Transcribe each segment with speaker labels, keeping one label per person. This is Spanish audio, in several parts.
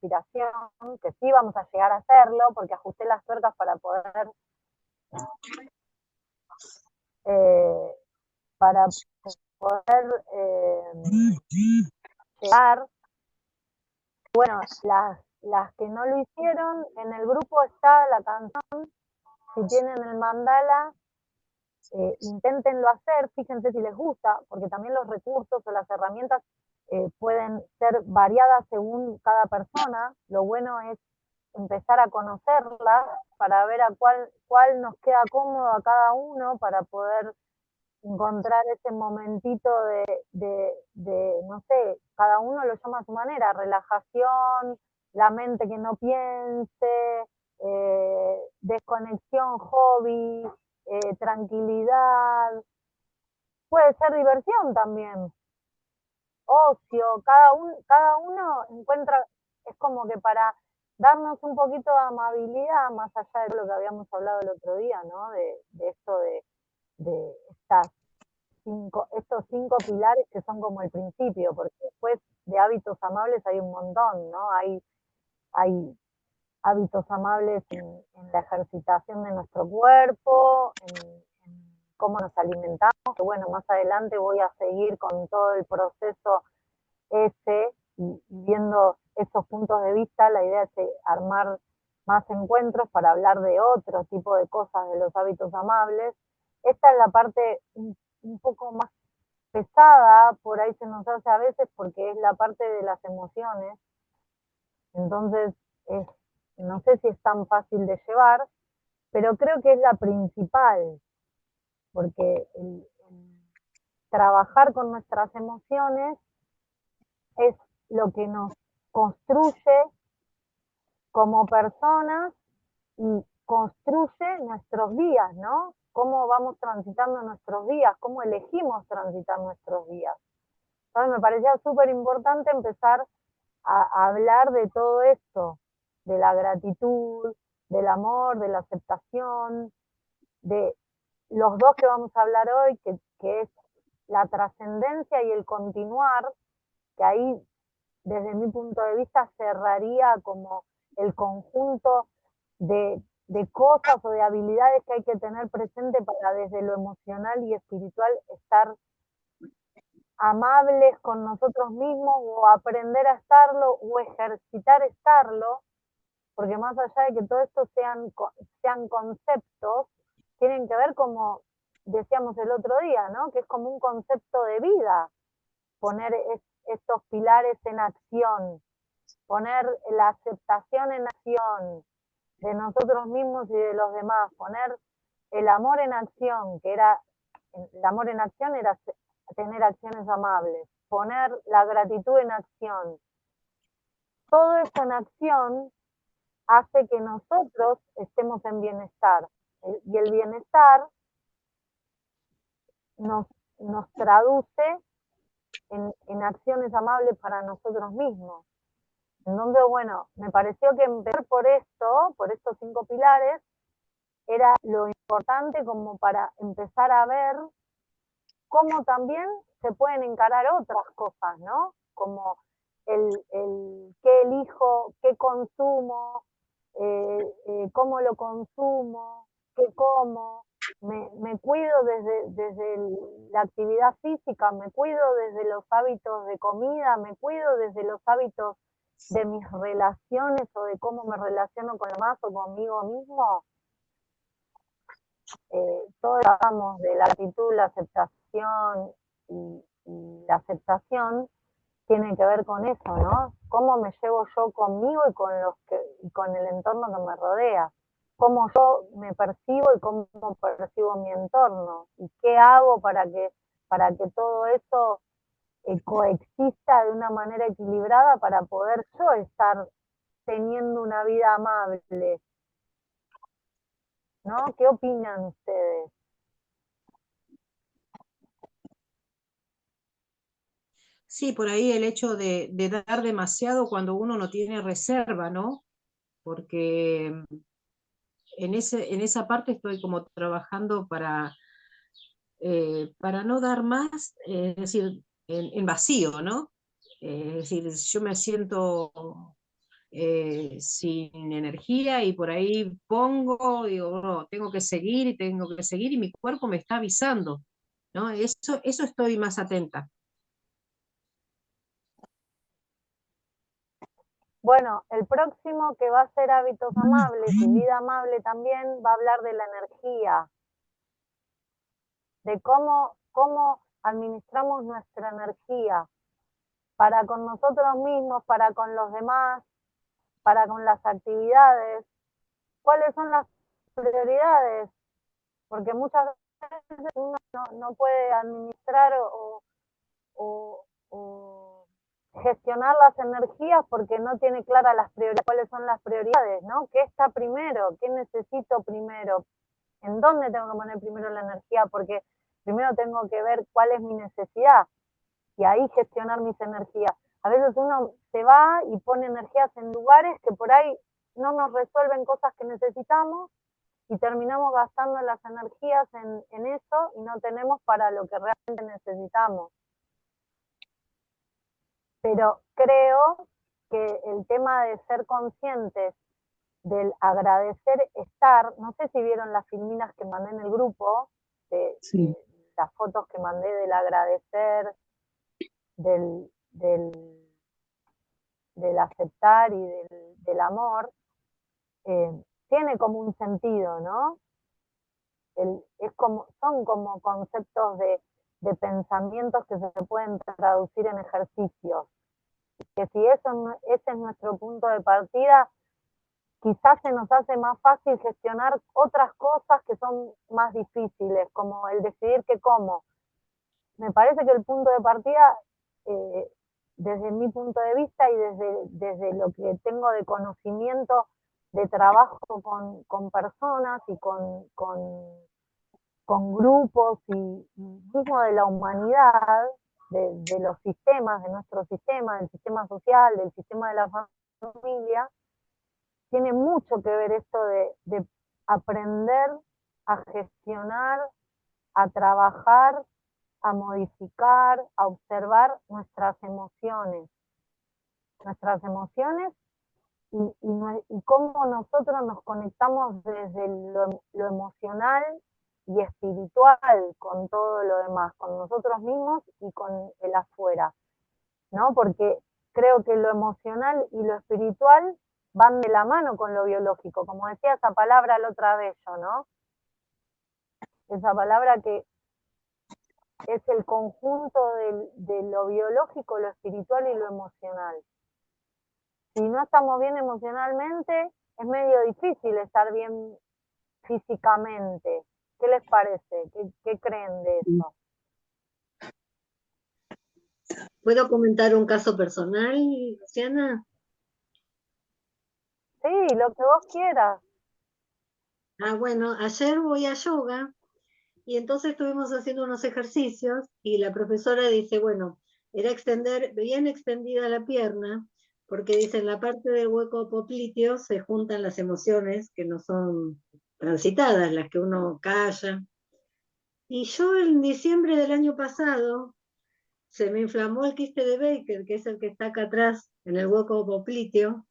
Speaker 1: respiración, que sí vamos a llegar a hacerlo, porque ajusté las tuercas para poder llegar. Bueno, las que no lo hicieron, en el grupo está la canción, si tienen el mandala, inténtenlo hacer, fíjense si les gusta, porque también los recursos o las herramientas pueden ser variadas según cada persona. Lo bueno es empezar a conocerlas para ver a cuál nos queda cómodo a cada uno para poder encontrar ese momentito no sé, cada uno lo llama a su manera, relajación, la mente que no piense, desconexión, hobby, tranquilidad, puede ser diversión también, ocio, cada uno encuentra, es como que para darnos un poquito de amabilidad, más allá de lo que habíamos hablado el otro día, ¿no? De esto de estos 5 pilares que son como el principio, porque después de hábitos amables hay un montón, ¿no? Hay hábitos amables en la ejercitación de nuestro cuerpo, en cómo nos alimentamos, que bueno, más adelante voy a seguir con todo el proceso ese y viendo esos puntos de vista. La idea es armar más encuentros para hablar de otro tipo de cosas de los hábitos amables. Esta es la parte un poco más pesada, por ahí se nos hace a veces porque es la parte de las emociones, entonces no sé si es tan fácil de llevar, pero creo que es la principal, porque el trabajar con nuestras emociones es lo que nos construye como personas y construye nuestros días, ¿no? Cómo vamos transitando nuestros días, cómo elegimos transitar nuestros días. Entonces me parecía súper importante empezar a hablar de todo esto, de la gratitud, del amor, de la aceptación, de los dos que vamos a hablar hoy, que es la trascendencia y el continuar, que ahí, desde mi punto de vista, cerraría como el conjunto de cosas o de habilidades que hay que tener presente para desde lo emocional y espiritual estar amables con nosotros mismos o aprender a estarlo o ejercitar estarlo, porque más allá de que todo esto sean conceptos, tienen que ver como decíamos el otro día, ¿no? Que es como un concepto de vida, poner estos pilares en acción, poner la aceptación en acción de nosotros mismos y de los demás, poner el amor en acción, el amor en acción era tener acciones amables, poner la gratitud en acción. Todo eso en acción hace que nosotros estemos en bienestar. Y el bienestar nos traduce en acciones amables para nosotros mismos. Entonces, bueno, me pareció que empezar por estos 5 pilares, era lo importante como para empezar a ver cómo también se pueden encarar otras cosas, ¿no? Como el qué elijo, qué consumo, cómo lo consumo, qué como, me cuido desde la actividad física, me cuido desde los hábitos de comida, me cuido desde los hábitos de mis relaciones o de cómo me relaciono con los demás o conmigo mismo. Todos hablamos de la actitud, la aceptación y la aceptación tiene que ver con eso, ¿no? Cómo me llevo yo conmigo y con el entorno que me rodea, cómo yo me percibo y cómo percibo mi entorno y qué hago para que todo eso coexista de una manera equilibrada para poder yo estar teniendo una vida amable, ¿no? ¿Qué opinan ustedes?
Speaker 2: Sí, por ahí el hecho de dar demasiado cuando uno no tiene reserva, ¿no? Porque en esa parte estoy como trabajando para no dar más, es decir, en vacío, ¿no? Es decir, yo me siento sin energía y por ahí pongo, digo, no, tengo que seguir y tengo que seguir y mi cuerpo me está avisando, ¿no? Eso estoy más atenta.
Speaker 1: Bueno, el próximo que va a ser hábitos amables y vida amable también va a hablar de la energía, de cómo administramos nuestra energía para con nosotros mismos, para con los demás, para con las actividades, cuáles son las prioridades, porque muchas veces uno no puede administrar o gestionar las energías porque no tiene claras las prioridades, cuáles son las prioridades, ¿no? ¿Qué está primero? ¿Qué necesito primero? ¿En dónde tengo que poner primero la energía? Porque primero tengo que ver cuál es mi necesidad y ahí gestionar mis energías. A veces uno se va y pone energías en lugares que por ahí no nos resuelven cosas que necesitamos y terminamos gastando las energías en eso y no tenemos para lo que realmente necesitamos. Pero creo que el tema de ser conscientes del agradecer estar, no sé si vieron las filminas que mandé en el grupo,
Speaker 2: Sí.
Speaker 1: las fotos que mandé del agradecer, del, del, del aceptar y del amor, tiene como un sentido, ¿no? Son como conceptos de pensamientos que se pueden traducir en ejercicios. Que si ese es nuestro punto de partida, quizás se nos hace más fácil gestionar otras cosas que son más difíciles, como el decidir qué como. Me parece que el punto de partida, eh, desde mi punto de vista y desde lo que tengo de conocimiento de trabajo con personas y con grupos y mismo de la humanidad, de los sistemas, de nuestro sistema, del sistema social, del sistema de la familia, tiene mucho que ver esto de aprender a gestionar, a trabajar, a modificar, a observar nuestras emociones y cómo nosotros nos conectamos desde lo emocional y espiritual con todo lo demás, con nosotros mismos y con el afuera, ¿no? Porque creo que lo emocional y lo espiritual van de la mano con lo biológico, como decía esa palabra la otra vez yo, ¿no? Esa palabra que es el conjunto de lo biológico, lo espiritual y lo emocional. Si no estamos bien emocionalmente, es medio difícil estar bien físicamente. ¿Qué les parece? ¿Qué creen de eso?
Speaker 3: ¿Puedo comentar un caso personal, Luciana?
Speaker 1: Sí, lo que vos quieras.
Speaker 3: Bueno, ayer voy a yoga y entonces estuvimos haciendo unos ejercicios y la profesora dice, bueno, era extender bien extendida la pierna, porque dice, en la parte del hueco popliteo se juntan las emociones que no son transitadas, las que uno calla. Y yo en diciembre del año pasado se me inflamó el quiste de Baker, que es el que está acá atrás, en el hueco popliteo.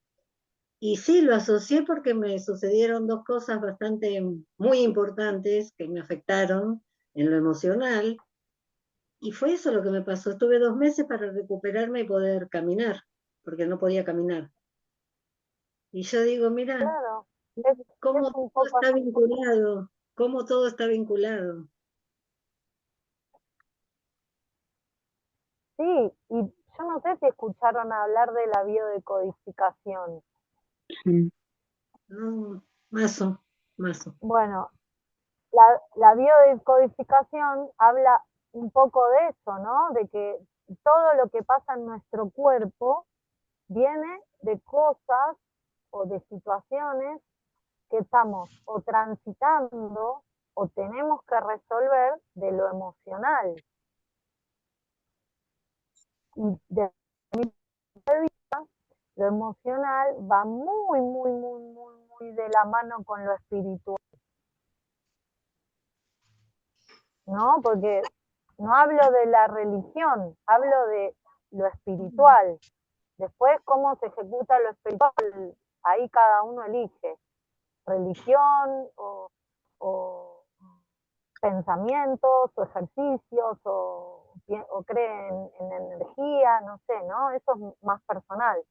Speaker 3: Y sí, lo asocié porque me sucedieron dos cosas bastante muy importantes que me afectaron en lo emocional. Y fue eso lo que me pasó. Estuve 2 meses para recuperarme y poder caminar, porque no podía caminar. Y yo digo, mira,
Speaker 1: Claro, es
Speaker 3: cómo
Speaker 1: un
Speaker 3: todo
Speaker 1: poco
Speaker 3: está
Speaker 1: así.
Speaker 3: vinculado, cómo todo está vinculado.
Speaker 1: Sí, y yo no sé si escucharon hablar de la biodecodificación.
Speaker 3: No, mazo, mazo.
Speaker 1: Bueno, la biodecodificación habla un poco de eso, ¿no? De que todo lo que pasa en nuestro cuerpo viene de cosas o de situaciones que estamos o transitando o tenemos que resolver de lo emocional. Y de lo emocional va muy de la mano con lo espiritual, ¿no? Porque no hablo de la religión, hablo de lo espiritual. Después, cómo se ejecuta lo espiritual, ahí cada uno elige religión o pensamientos o ejercicios o cree en energía, no sé, ¿no? Eso es más personal.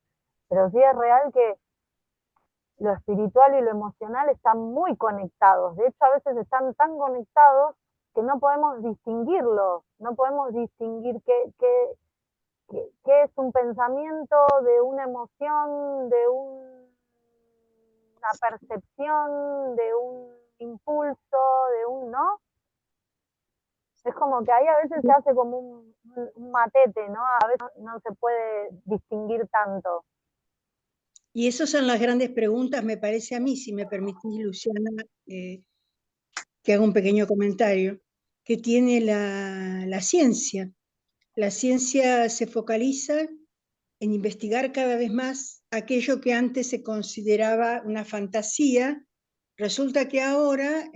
Speaker 1: Pero sí es real que lo espiritual y lo emocional están muy conectados. De hecho, a veces están tan conectados que no podemos distinguirlos, no podemos distinguir qué es un pensamiento de una emoción, de una percepción, de un impulso, de un, ¿no? Es como que ahí a veces se hace como un matete, ¿no? A veces no se puede distinguir tanto.
Speaker 4: Y esas son las grandes preguntas, me parece a mí, si me permitís, Luciana, que haga un pequeño comentario, que tiene la ciencia. La ciencia se focaliza en investigar cada vez más aquello que antes se consideraba una fantasía. Resulta que ahora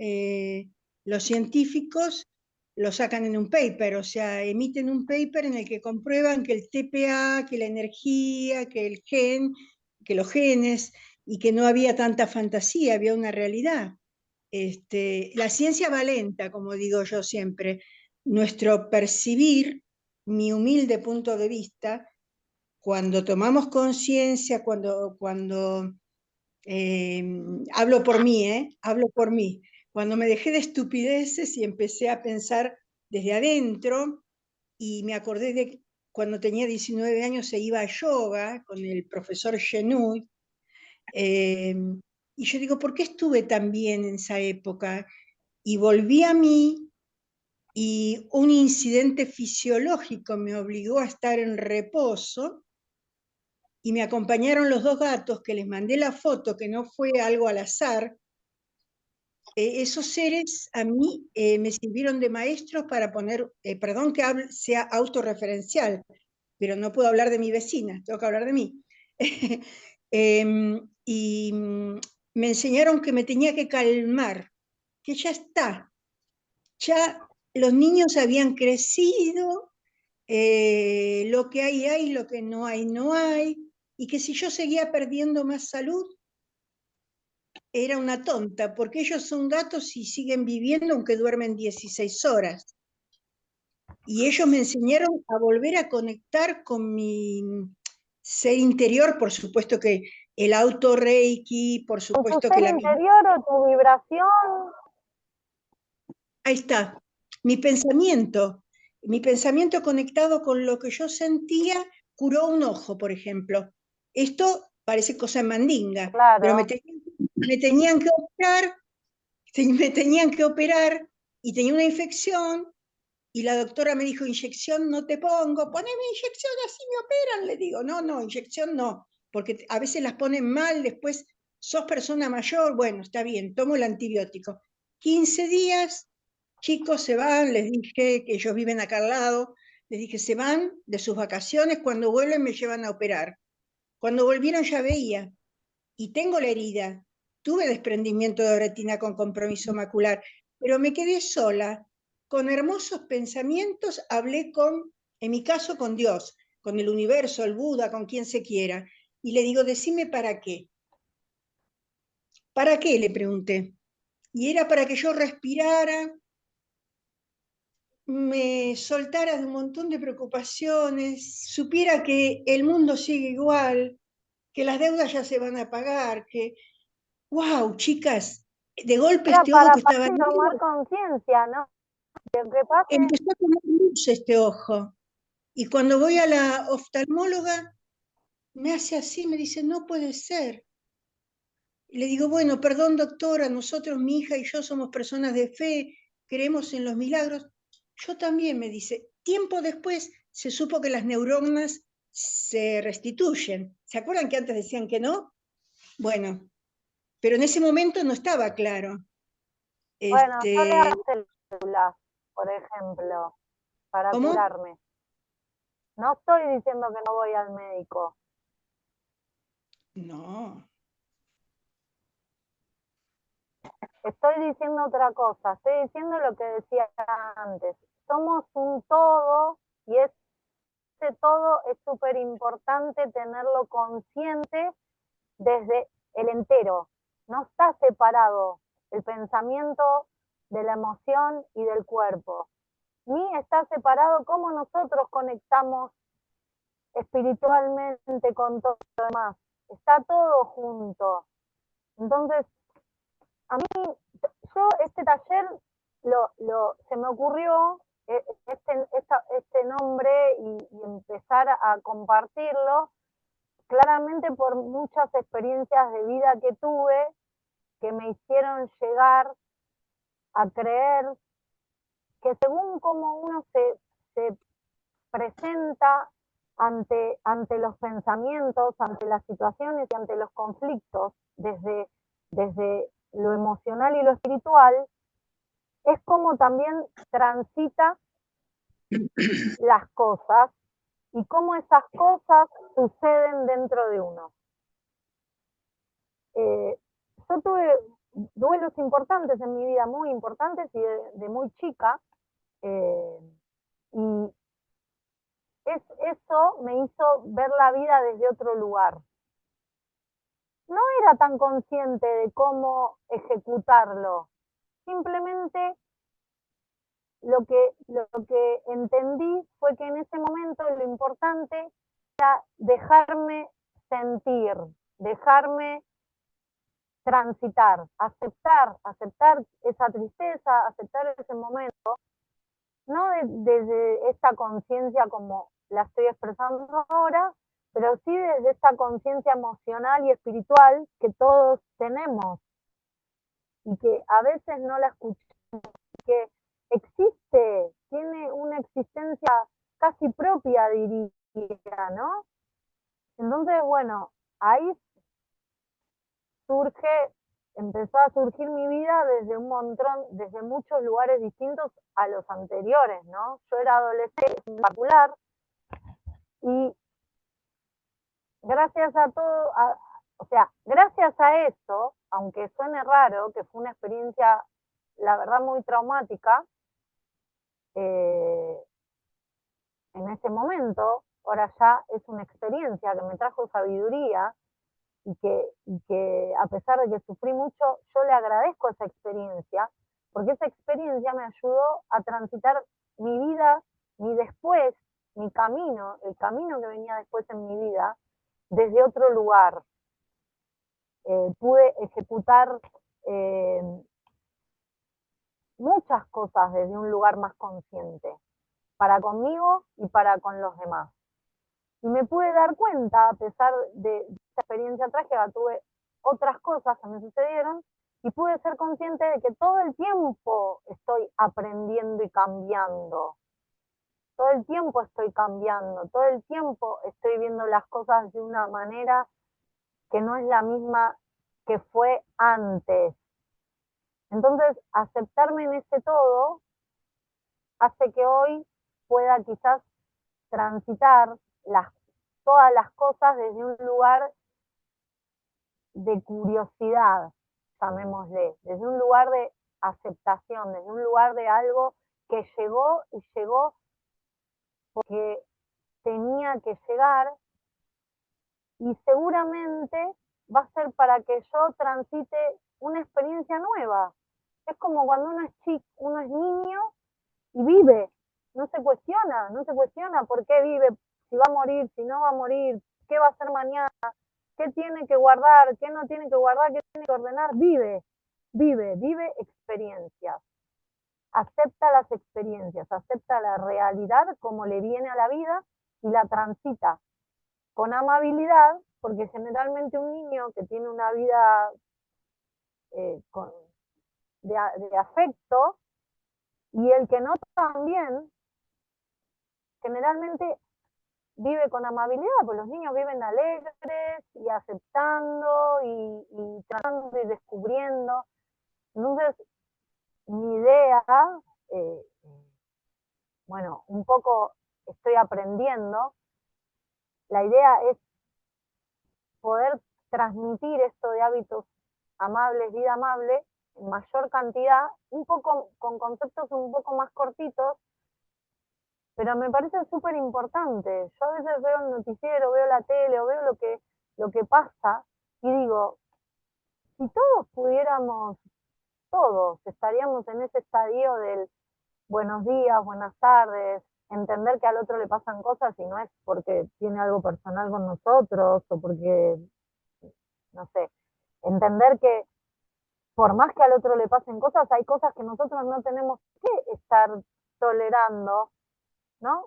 Speaker 4: los científicos lo sacan en un paper, o sea, emiten un paper en el que comprueban que el TPA, que la energía, que el gen, que los genes, y que no había tanta fantasía, había una realidad. La ciencia va lenta, como digo yo siempre. Nuestro percibir, mi humilde punto de vista, cuando tomamos conciencia, cuando hablo por mí, hablo por mí, cuando me dejé de estupideces y empecé a pensar desde adentro, y me acordé de cuando tenía 19 años se iba a yoga con el profesor Genouille, y yo digo, ¿por qué estuve tan bien en esa época? Y volví a mí, y un incidente fisiológico me obligó a estar en reposo, y me acompañaron los dos gatos que les mandé la foto, que no fue algo al azar. Esos seres a mí me sirvieron de maestros para poner, perdón que sea autorreferencial, pero no puedo hablar de mi vecina, tengo que hablar de mí. Y me enseñaron que me tenía que calmar, que ya está, ya los niños habían crecido, lo que hay, lo que no hay, no hay, y que si yo seguía perdiendo más salud, era una tonta, porque ellos son gatos y siguen viviendo aunque duermen 16 horas. Y ellos me enseñaron a volver a conectar con mi ser interior, por supuesto que el auto-reiki, por
Speaker 1: ¿Tu
Speaker 4: supuesto que
Speaker 1: ser
Speaker 4: la...
Speaker 1: interior o tu vibración?
Speaker 4: Ahí está, mi pensamiento conectado con lo que yo sentía curó un ojo, por ejemplo. Esto parece cosa mandinga, pero
Speaker 1: Claro.
Speaker 4: me tenían que operar, me tenían que operar y tenía una infección y la doctora me dijo, inyección no te pongo, poneme inyección así me operan. Le digo, no, inyección no, porque a veces las ponen mal, después sos persona mayor, bueno, está bien, tomo el antibiótico. 15 días, chicos se van, les dije que ellos viven acá al lado, les dije, se van de sus vacaciones, cuando vuelven me llevan a operar. Cuando volvieron ya veía, y tengo la herida, tuve desprendimiento de retina con compromiso macular, pero me quedé sola, con hermosos pensamientos, hablé en mi caso, con Dios, con el universo, el Buda, con quien se quiera, y le digo, decime para qué. ¿Para qué? Le pregunté. Y era para que yo respirara, me soltara de un montón de preocupaciones, supiera que el mundo sigue igual, que las deudas ya se van a pagar, que wow, chicas, de golpe
Speaker 1: Era
Speaker 4: este ojo
Speaker 1: para
Speaker 4: que estaba
Speaker 1: tomar
Speaker 4: negro,
Speaker 1: conciencia, ¿no? Lo que pase,
Speaker 4: empezó a tomar luz este ojo. Y cuando voy a la oftalmóloga, me hace así, me dice, no puede ser. Y le digo, bueno, perdón doctora, nosotros, mi hija y yo somos personas de fe, creemos en los milagros. Yo también, me dice. Tiempo después se supo que las neuronas se restituyen. ¿Se acuerdan que antes decían que no? Bueno, pero en ese momento no estaba claro.
Speaker 1: bueno, yo le
Speaker 4: Este,
Speaker 1: hago células, por ejemplo, para
Speaker 4: ¿Cómo?
Speaker 1: curarme. No estoy diciendo que no voy al médico.
Speaker 4: No.
Speaker 1: Estoy diciendo otra cosa. Estoy diciendo lo que decía antes. Somos un todo y es ese todo es súper importante tenerlo consciente desde el entero. No está separado el pensamiento de la emoción y del cuerpo, ni está separado cómo nosotros conectamos espiritualmente con todo lo demás. Está todo junto. Entonces, a mí, yo este taller se me ocurrió este nombre y empezar a compartirlo claramente por muchas experiencias de vida que tuve que me hicieron llegar a creer que según cómo uno se presenta ante los pensamientos, ante las situaciones y ante los conflictos, desde lo emocional y lo espiritual, es como también transita las cosas y cómo esas cosas suceden dentro de uno. Yo tuve duelos importantes en mi vida, muy importantes y de muy chica, y eso me hizo ver la vida desde otro lugar. No era tan consciente de cómo ejecutarlo, simplemente lo que entendí fue que en ese momento lo importante era dejarme sentir, dejarme transitar, aceptar esa tristeza, aceptar ese momento, no desde esta conciencia como la estoy expresando ahora, pero sí desde esta conciencia emocional y espiritual que todos tenemos y que a veces no la escuchamos, que existe, tiene una existencia casi propia, diría, ¿no? Entonces, bueno, ahí empezó a surgir mi vida desde muchos lugares distintos a los anteriores, ¿no? Yo era adolescente en particular y gracias a todo, o sea, gracias a eso, aunque suene raro, que fue una experiencia, la verdad, muy traumática, en ese momento, ahora ya es una experiencia que me trajo sabiduría y que a pesar de que sufrí mucho, yo le agradezco esa experiencia, porque esa experiencia me ayudó a transitar mi vida, mi después, mi camino, el camino que venía después en mi vida, desde otro lugar. Pude ejecutar muchas cosas desde un lugar más consciente, para conmigo y para con los demás. Y me pude dar cuenta, a pesar de esta experiencia trágica, tuve otras cosas que me sucedieron y pude ser consciente de que todo el tiempo estoy aprendiendo y cambiando. Todo el tiempo estoy cambiando, todo el tiempo estoy viendo las cosas de una manera que no es la misma que fue antes. Entonces, aceptarme en ese todo hace que hoy pueda quizás transitar todas las cosas desde un lugar de curiosidad, llamémosle, desde un lugar de aceptación, desde un lugar de algo que llegó y llegó porque tenía que llegar y seguramente va a ser para que yo transite una experiencia nueva. Es como cuando uno es chico, uno es niño y vive, no se cuestiona por qué vive, si va a morir, si no va a morir, qué va a hacer mañana, qué tiene que guardar, qué no tiene que guardar, qué tiene que ordenar, vive experiencias. Acepta las experiencias, acepta la realidad como le viene a la vida y la transita con amabilidad, porque generalmente un niño que tiene una vida de afecto y el que no también, generalmente vive con amabilidad, porque los niños viven alegres y aceptando y tratando y descubriendo. Entonces, mi idea, bueno, un poco estoy aprendiendo, la idea es poder transmitir esto de hábitos amables, vida amable, en mayor cantidad, un poco con conceptos un poco más cortitos, pero me parece súper importante. Yo a veces veo el noticiero, veo la tele o veo lo que pasa y digo, si todos pudiéramos, todos estaríamos en ese estadio del buenos días, buenas tardes, entender que al otro le pasan cosas y no es porque tiene algo personal con nosotros o porque, no sé, entender que por más que al otro le pasen cosas, hay cosas que nosotros no tenemos que estar tolerando, ¿no?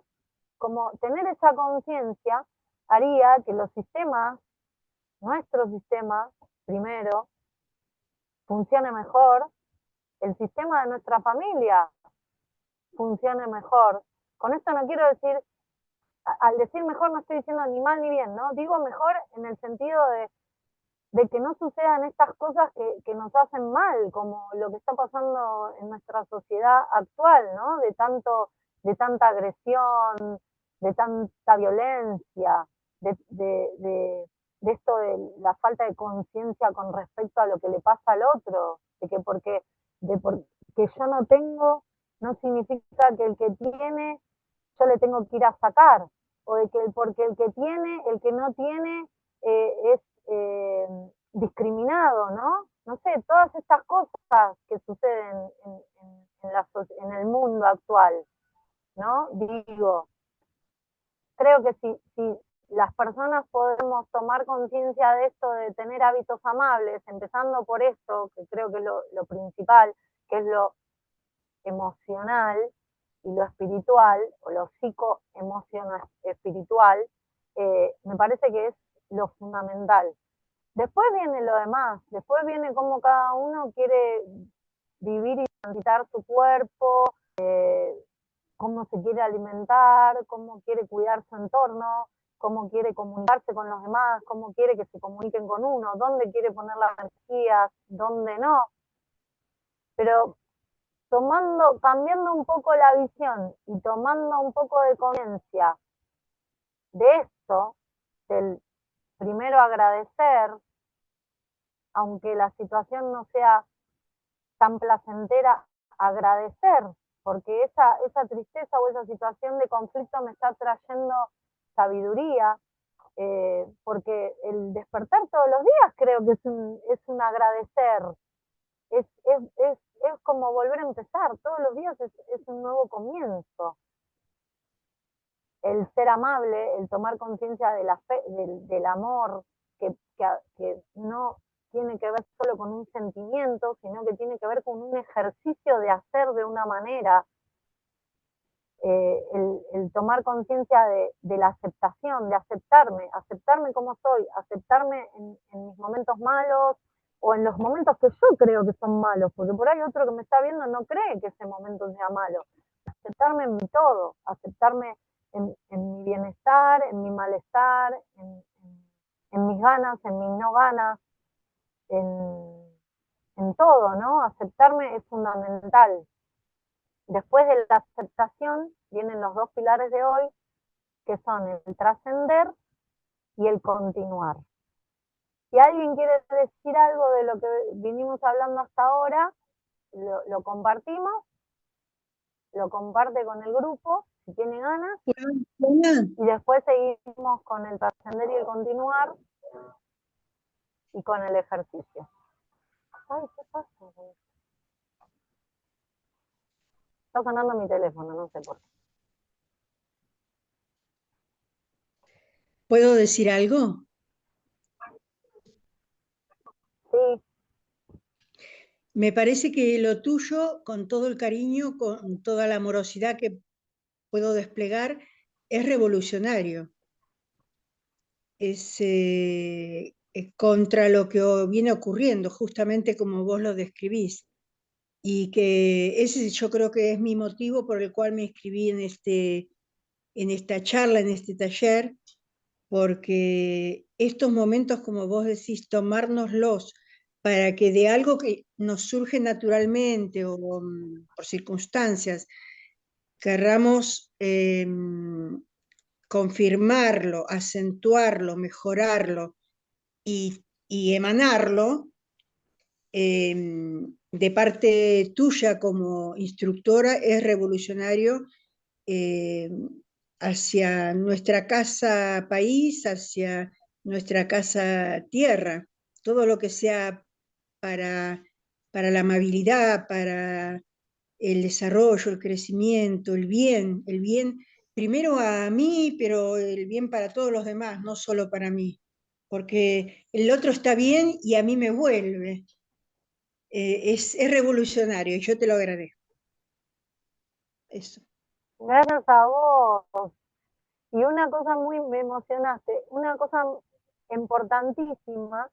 Speaker 1: Como tener esa conciencia haría que los sistemas, nuestro sistema, primero, funcione mejor, el sistema de nuestra familia funcione mejor. Con esto no quiero decir, al decir mejor no estoy diciendo ni mal ni bien, ¿no? Digo mejor en el sentido de que no sucedan estas cosas que nos hacen mal, como lo que está pasando en nuestra sociedad actual, ¿no? De tanta agresión, de tanta violencia, de esto de la falta de conciencia con respecto a lo que le pasa al otro, de que porque yo no tengo, no significa que el que tiene, yo le tengo que ir a sacar, o de que porque el que tiene, el que no tiene, es discriminado, ¿no? No sé, todas estas cosas que suceden en el mundo actual, ¿no? Digo, creo que si las personas podemos tomar conciencia de esto, de tener hábitos amables, empezando por esto, que creo que es lo principal, que es lo emocional y lo espiritual, o lo psicoemocional espiritual, me parece que es lo fundamental. Después viene lo demás, después viene cómo cada uno quiere vivir y transitar su cuerpo, cómo se quiere alimentar, cómo quiere cuidar su entorno, cómo quiere comunicarse con los demás, cómo quiere que se comuniquen con uno, dónde quiere poner las energías, dónde no. Pero cambiando un poco la visión y tomando un poco de conciencia de esto, del primero agradecer, aunque la situación no sea tan placentera, agradecer, porque esa tristeza o esa situación de conflicto me está trayendo sabiduría, porque el despertar todos los días creo que es un agradecer, es como volver a empezar, todos los días es un nuevo comienzo. El ser amable, el tomar conciencia de del amor, que no tiene que ver solo con un sentimiento, sino que tiene que ver con un ejercicio de hacer de una manera. El tomar conciencia de la aceptación, de aceptarme como soy, aceptarme en mis momentos malos o en los momentos que yo creo que son malos, porque por ahí otro que me está viendo no cree que ese momento sea malo. Aceptarme en mi todo, aceptarme en mi bienestar, en mi malestar, en mis ganas, en mis no ganas, en todo, ¿no? Aceptarme es fundamental. Después de la aceptación vienen los dos pilares de hoy, que son el trascender y el continuar. Si alguien quiere decir algo de lo que vinimos hablando hasta ahora, lo compartimos, lo comparte con el grupo, si tiene ganas, y después seguimos con el trascender y el continuar, y con el ejercicio. Ay, ¿qué pasa? Está sonando mi teléfono, no sé por qué.
Speaker 4: ¿Puedo decir algo?
Speaker 1: Sí.
Speaker 4: Me parece que lo tuyo, con todo el cariño, con toda la amorosidad que puedo desplegar, es revolucionario. Es contra lo que viene ocurriendo, justamente como vos lo describís. Y que ese yo creo que es mi motivo por el cual me inscribí en esta charla, en este taller, porque estos momentos, como vos decís, tomárnoslos para que de algo que nos surge naturalmente o por circunstancias, querramos confirmarlo, acentuarlo, mejorarlo y emanarlo, de parte tuya como instructora es revolucionario, hacia nuestra casa país, hacia nuestra casa tierra, todo lo que sea para la amabilidad, para el desarrollo, el crecimiento, el bien primero a mí, pero el bien para todos los demás, no solo para mí, porque el otro está bien y a mí me vuelve. Es revolucionario y yo te lo agradezco. Eso.
Speaker 1: Gracias a vos. Y una cosa me emocionaste, una cosa importantísima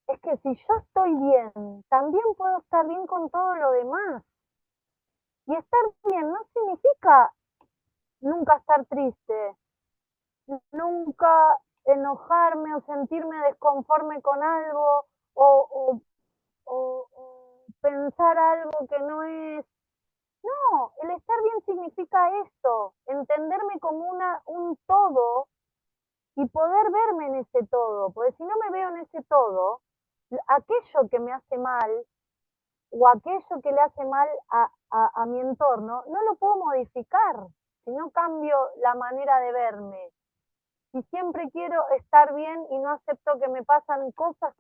Speaker 1: es que si yo estoy bien, también puedo estar bien con todo lo demás. Y estar bien no significa nunca estar triste, nunca enojarme o sentirme desconforme con algo o pensar algo que no es. No, el estar bien significa esto, entenderme como un todo y poder verme en ese todo, porque si no me veo en ese todo, aquello que me hace mal o aquello que le hace mal a mi entorno, no lo puedo modificar si no cambio la manera de verme. Si siempre quiero estar bien y no acepto que me pasan cosas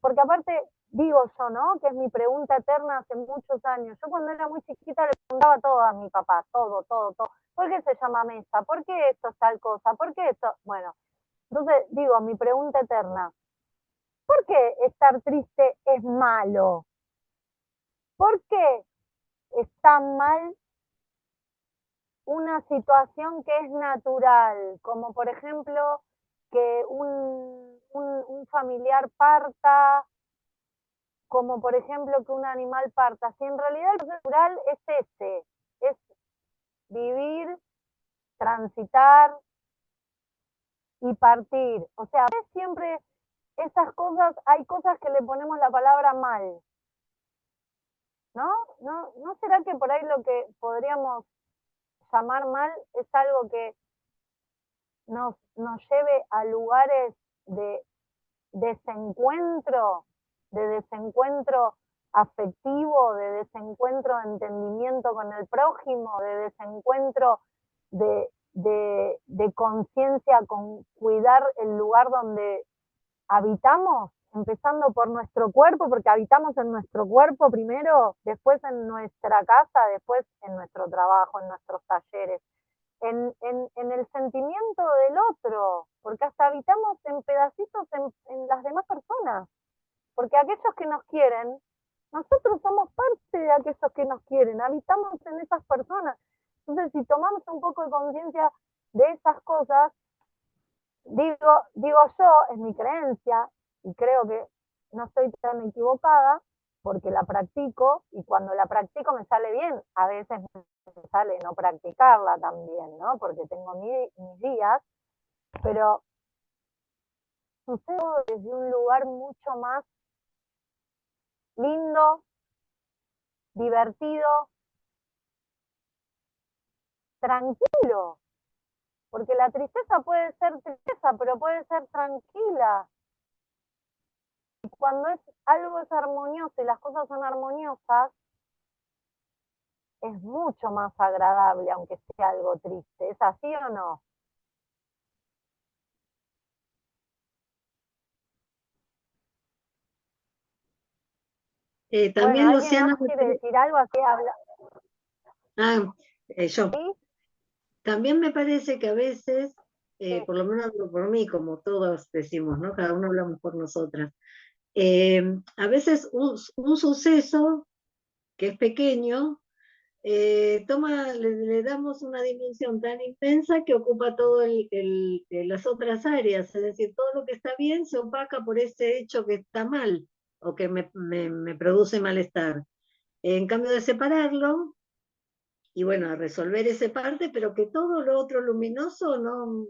Speaker 1: porque aparte digo yo, ¿no? Que es mi pregunta eterna hace muchos años. Yo cuando era muy chiquita le preguntaba todo a mi papá, todo. ¿Por qué se llama mesa? ¿Por qué esto es tal cosa? ¿Por qué esto? Bueno, entonces digo, mi pregunta eterna, ¿por qué estar triste es malo? ¿Por qué está mal una situación que es natural? Como por ejemplo que un familiar parta, como por ejemplo que un animal parta. Si en realidad el natural es es vivir, transitar y partir. O sea, siempre esas cosas, hay cosas que le ponemos la palabra mal, ¿no? ¿No será que por ahí lo que podríamos llamar mal es algo que nos lleve a lugares de desencuentro, afectivo, de desencuentro de entendimiento con el prójimo, de desencuentro de conciencia con cuidar el lugar donde habitamos, empezando por nuestro cuerpo, porque habitamos en nuestro cuerpo primero, después en nuestra casa, después en nuestro trabajo, en nuestros talleres, en el sentimiento del otro, porque hasta habitamos en pedacitos en las demás personas, porque aquellos que nos quieren, nosotros somos parte de aquellos que nos quieren, habitamos en esas personas. Entonces, si tomamos un poco de conciencia de esas cosas, digo yo, es mi creencia, y creo que no estoy tan equivocada, porque la practico, y cuando la practico me sale bien, a veces me sale no practicarla también, ¿no? Porque tengo mis días, pero sucede desde un lugar mucho más lindo, divertido, tranquilo, porque la tristeza puede ser tristeza, pero puede ser tranquila. Y cuando algo es armonioso y las cosas son armoniosas, es mucho más agradable, aunque sea algo triste. ¿Es así o no?
Speaker 3: También
Speaker 1: bueno, ¿alguien
Speaker 3: Luciana...
Speaker 1: más quiere decir algo? Así habla.
Speaker 3: Yo.
Speaker 1: ¿Sí?
Speaker 3: También me parece que a veces,
Speaker 1: Sí.
Speaker 3: por lo menos hablo por mí, como todos decimos, ¿no? Cada uno hablamos por nosotras. A veces un suceso que es pequeño, le damos una dimensión tan intensa que ocupa todo las otras áreas, es decir, todo lo que está bien se opaca por ese hecho que está mal o que me produce malestar. En cambio de separarlo, y bueno, a resolver esa parte, pero que todo lo otro luminoso no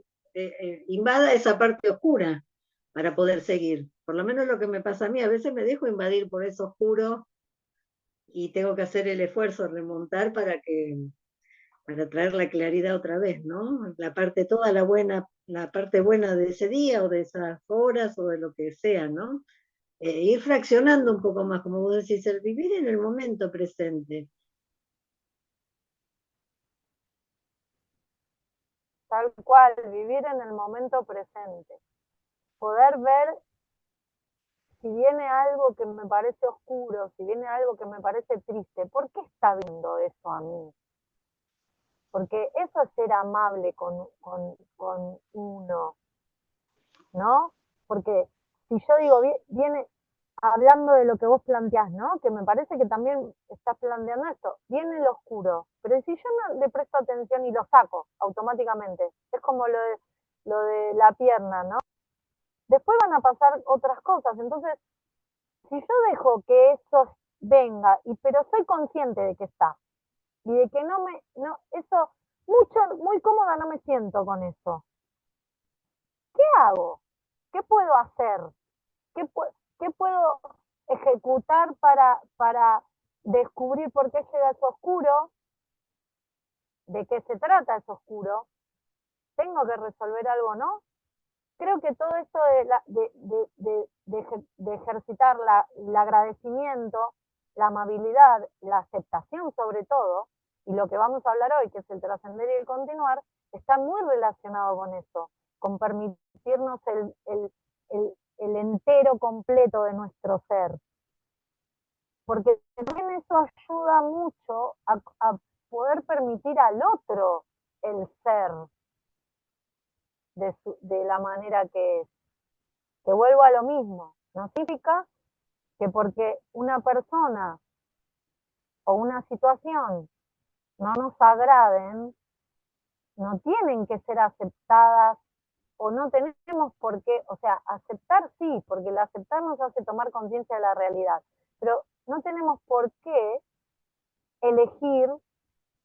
Speaker 3: invada esa parte oscura para poder seguir. Por lo menos lo que me pasa a mí, a veces me dejo invadir por eso oscuro y tengo que hacer el esfuerzo, remontar para traer la claridad otra vez, ¿no? La parte toda la parte buena de ese día o de esas horas o de lo que sea, ¿no? Ir fraccionando un poco más, como vos decís, el vivir en el momento presente.
Speaker 1: tal cual, vivir en el momento presente. Poder ver si viene algo que me parece oscuro, si viene algo que me parece triste, ¿por qué está viendo eso a mí? Porque eso es ser amable con uno, ¿no? Porque si yo digo, viene, hablando de lo que vos planteás, ¿no? Que me parece que también estás planteando esto, viene el oscuro, pero si yo no le presto atención y lo saco automáticamente, es como lo de la pierna, ¿no? Después van a pasar otras cosas, entonces, si yo dejo que eso venga, pero soy consciente de que está, y de que eso, muy cómoda no me siento con eso. ¿Qué hago? ¿Qué puedo hacer? ¿Qué puedo ejecutar para descubrir por qué llega eso oscuro? ¿De qué se trata eso oscuro? ¿Tengo que resolver algo, no? Creo que todo esto de ejercitar el agradecimiento, la amabilidad, la aceptación sobre todo, y lo que vamos a hablar hoy, que es el trascender y el continuar, está muy relacionado con eso, con permitirnos el entero completo de nuestro ser. Porque también eso ayuda mucho a poder permitir al otro el ser de la manera que es. Que vuelvo a lo mismo, no significa que porque una persona o una situación no nos agraden, no tienen que ser aceptadas o no tenemos por qué, o sea, aceptar sí, porque el aceptar nos hace tomar conciencia de la realidad, pero no tenemos por qué elegir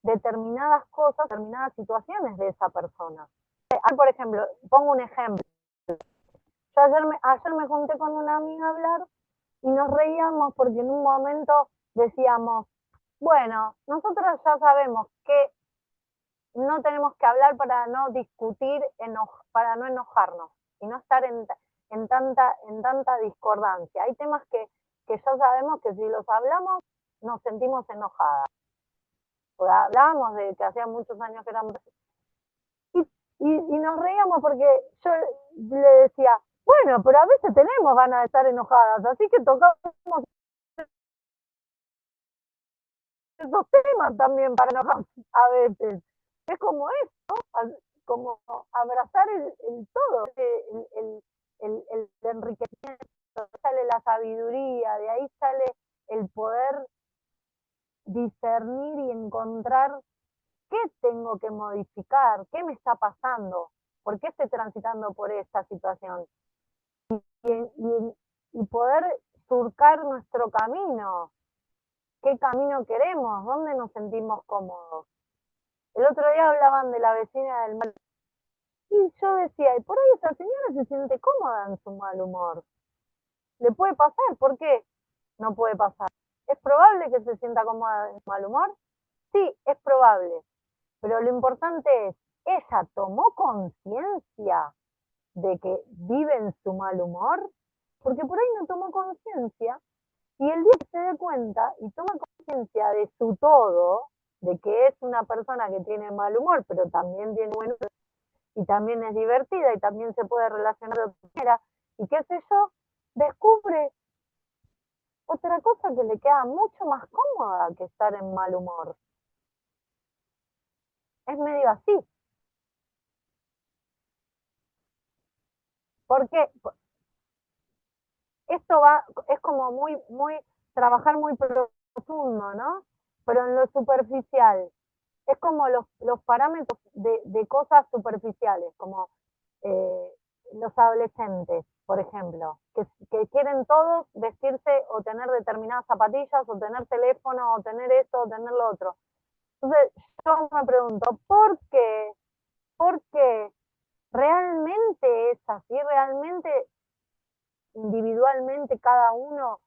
Speaker 1: determinadas cosas, determinadas situaciones de esa persona. Por ejemplo, pongo un ejemplo. Yo ayer me junté con una amiga a hablar y nos reíamos porque en un momento decíamos, bueno, nosotros ya sabemos que no tenemos que hablar para no discutir, para no enojarnos y no estar en tanta discordancia. Hay temas que ya sabemos que si los hablamos nos sentimos enojadas. Hablábamos de que hacía muchos años que éramos... Y nos reíamos porque yo le decía, bueno, pero a veces tenemos ganas de estar enojadas, así que tocamos esos temas también para enojarnos a veces. Es como eso, ¿no? Como abrazar el todo, el enriquecimiento, sale la sabiduría, de ahí sale el poder discernir y encontrar qué tengo que modificar, qué me está pasando, por qué estoy transitando por esta situación. Y poder surcar nuestro camino, qué camino queremos, dónde nos sentimos cómodos. El otro día hablaban de la vecina del mal y yo decía, y por ahí esa señora se siente cómoda en su mal humor. ¿Le puede pasar? ¿Por qué no puede pasar? ¿Es probable que se sienta cómoda en su mal humor? Sí, es probable. Pero lo importante es, ¿ella tomó conciencia de que vive en su mal humor? Porque por ahí no tomó conciencia y el día que se dé cuenta y toma conciencia de su todo, de que es una persona que tiene mal humor, pero también tiene buen humor, y también es divertida y también se puede relacionar de otra manera, y qué sé yo, descubre otra cosa que le queda mucho más cómoda que estar en mal humor. Es medio así. Porque esto es como trabajar muy profundo, ¿no? Pero en lo superficial. Es como los parámetros de cosas superficiales, como los adolescentes, por ejemplo, que quieren todos vestirse o tener determinadas zapatillas, o tener teléfono, o tener esto, o tener lo otro. Entonces, yo me pregunto, ¿por qué? ¿Por qué realmente es así? ¿Realmente individualmente cada uno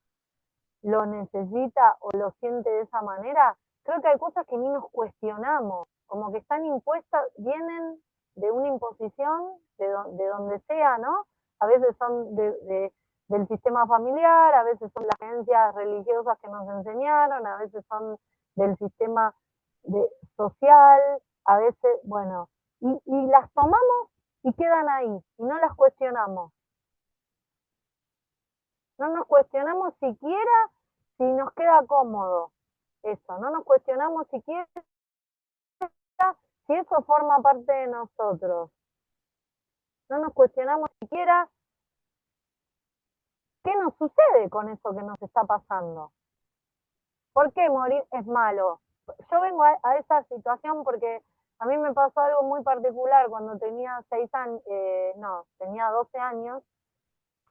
Speaker 1: lo necesita o lo siente de esa manera? Creo que hay cosas que ni nos cuestionamos, como que están impuestas, vienen de una imposición, de donde sea, ¿no? A veces son del sistema familiar, a veces son las creencias religiosas que nos enseñaron, a veces son del sistema social, a veces, bueno, y las tomamos y quedan ahí, y no las cuestionamos. No nos cuestionamos siquiera si nos queda cómodo eso, no nos cuestionamos siquiera si eso forma parte de nosotros. No nos cuestionamos siquiera qué nos sucede con eso que nos está pasando. ¿Por qué morir es malo? Yo vengo a esa situación porque a mí me pasó algo muy particular cuando tenía 6 años, tenía 12 años.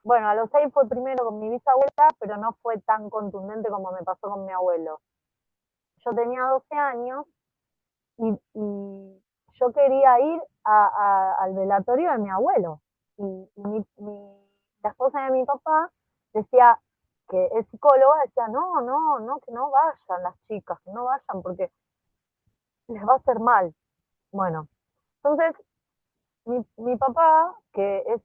Speaker 1: Bueno, a los 6 fue primero con mi bisabuela, pero no fue tan contundente como me pasó con mi abuelo. Yo tenía 12 años y yo quería ir al velatorio de mi abuelo. Y la esposa de mi papá decía, que es psicóloga, decía, no, que no vayan las chicas, que no vayan porque les va a hacer mal. Bueno, entonces mi papá, que es,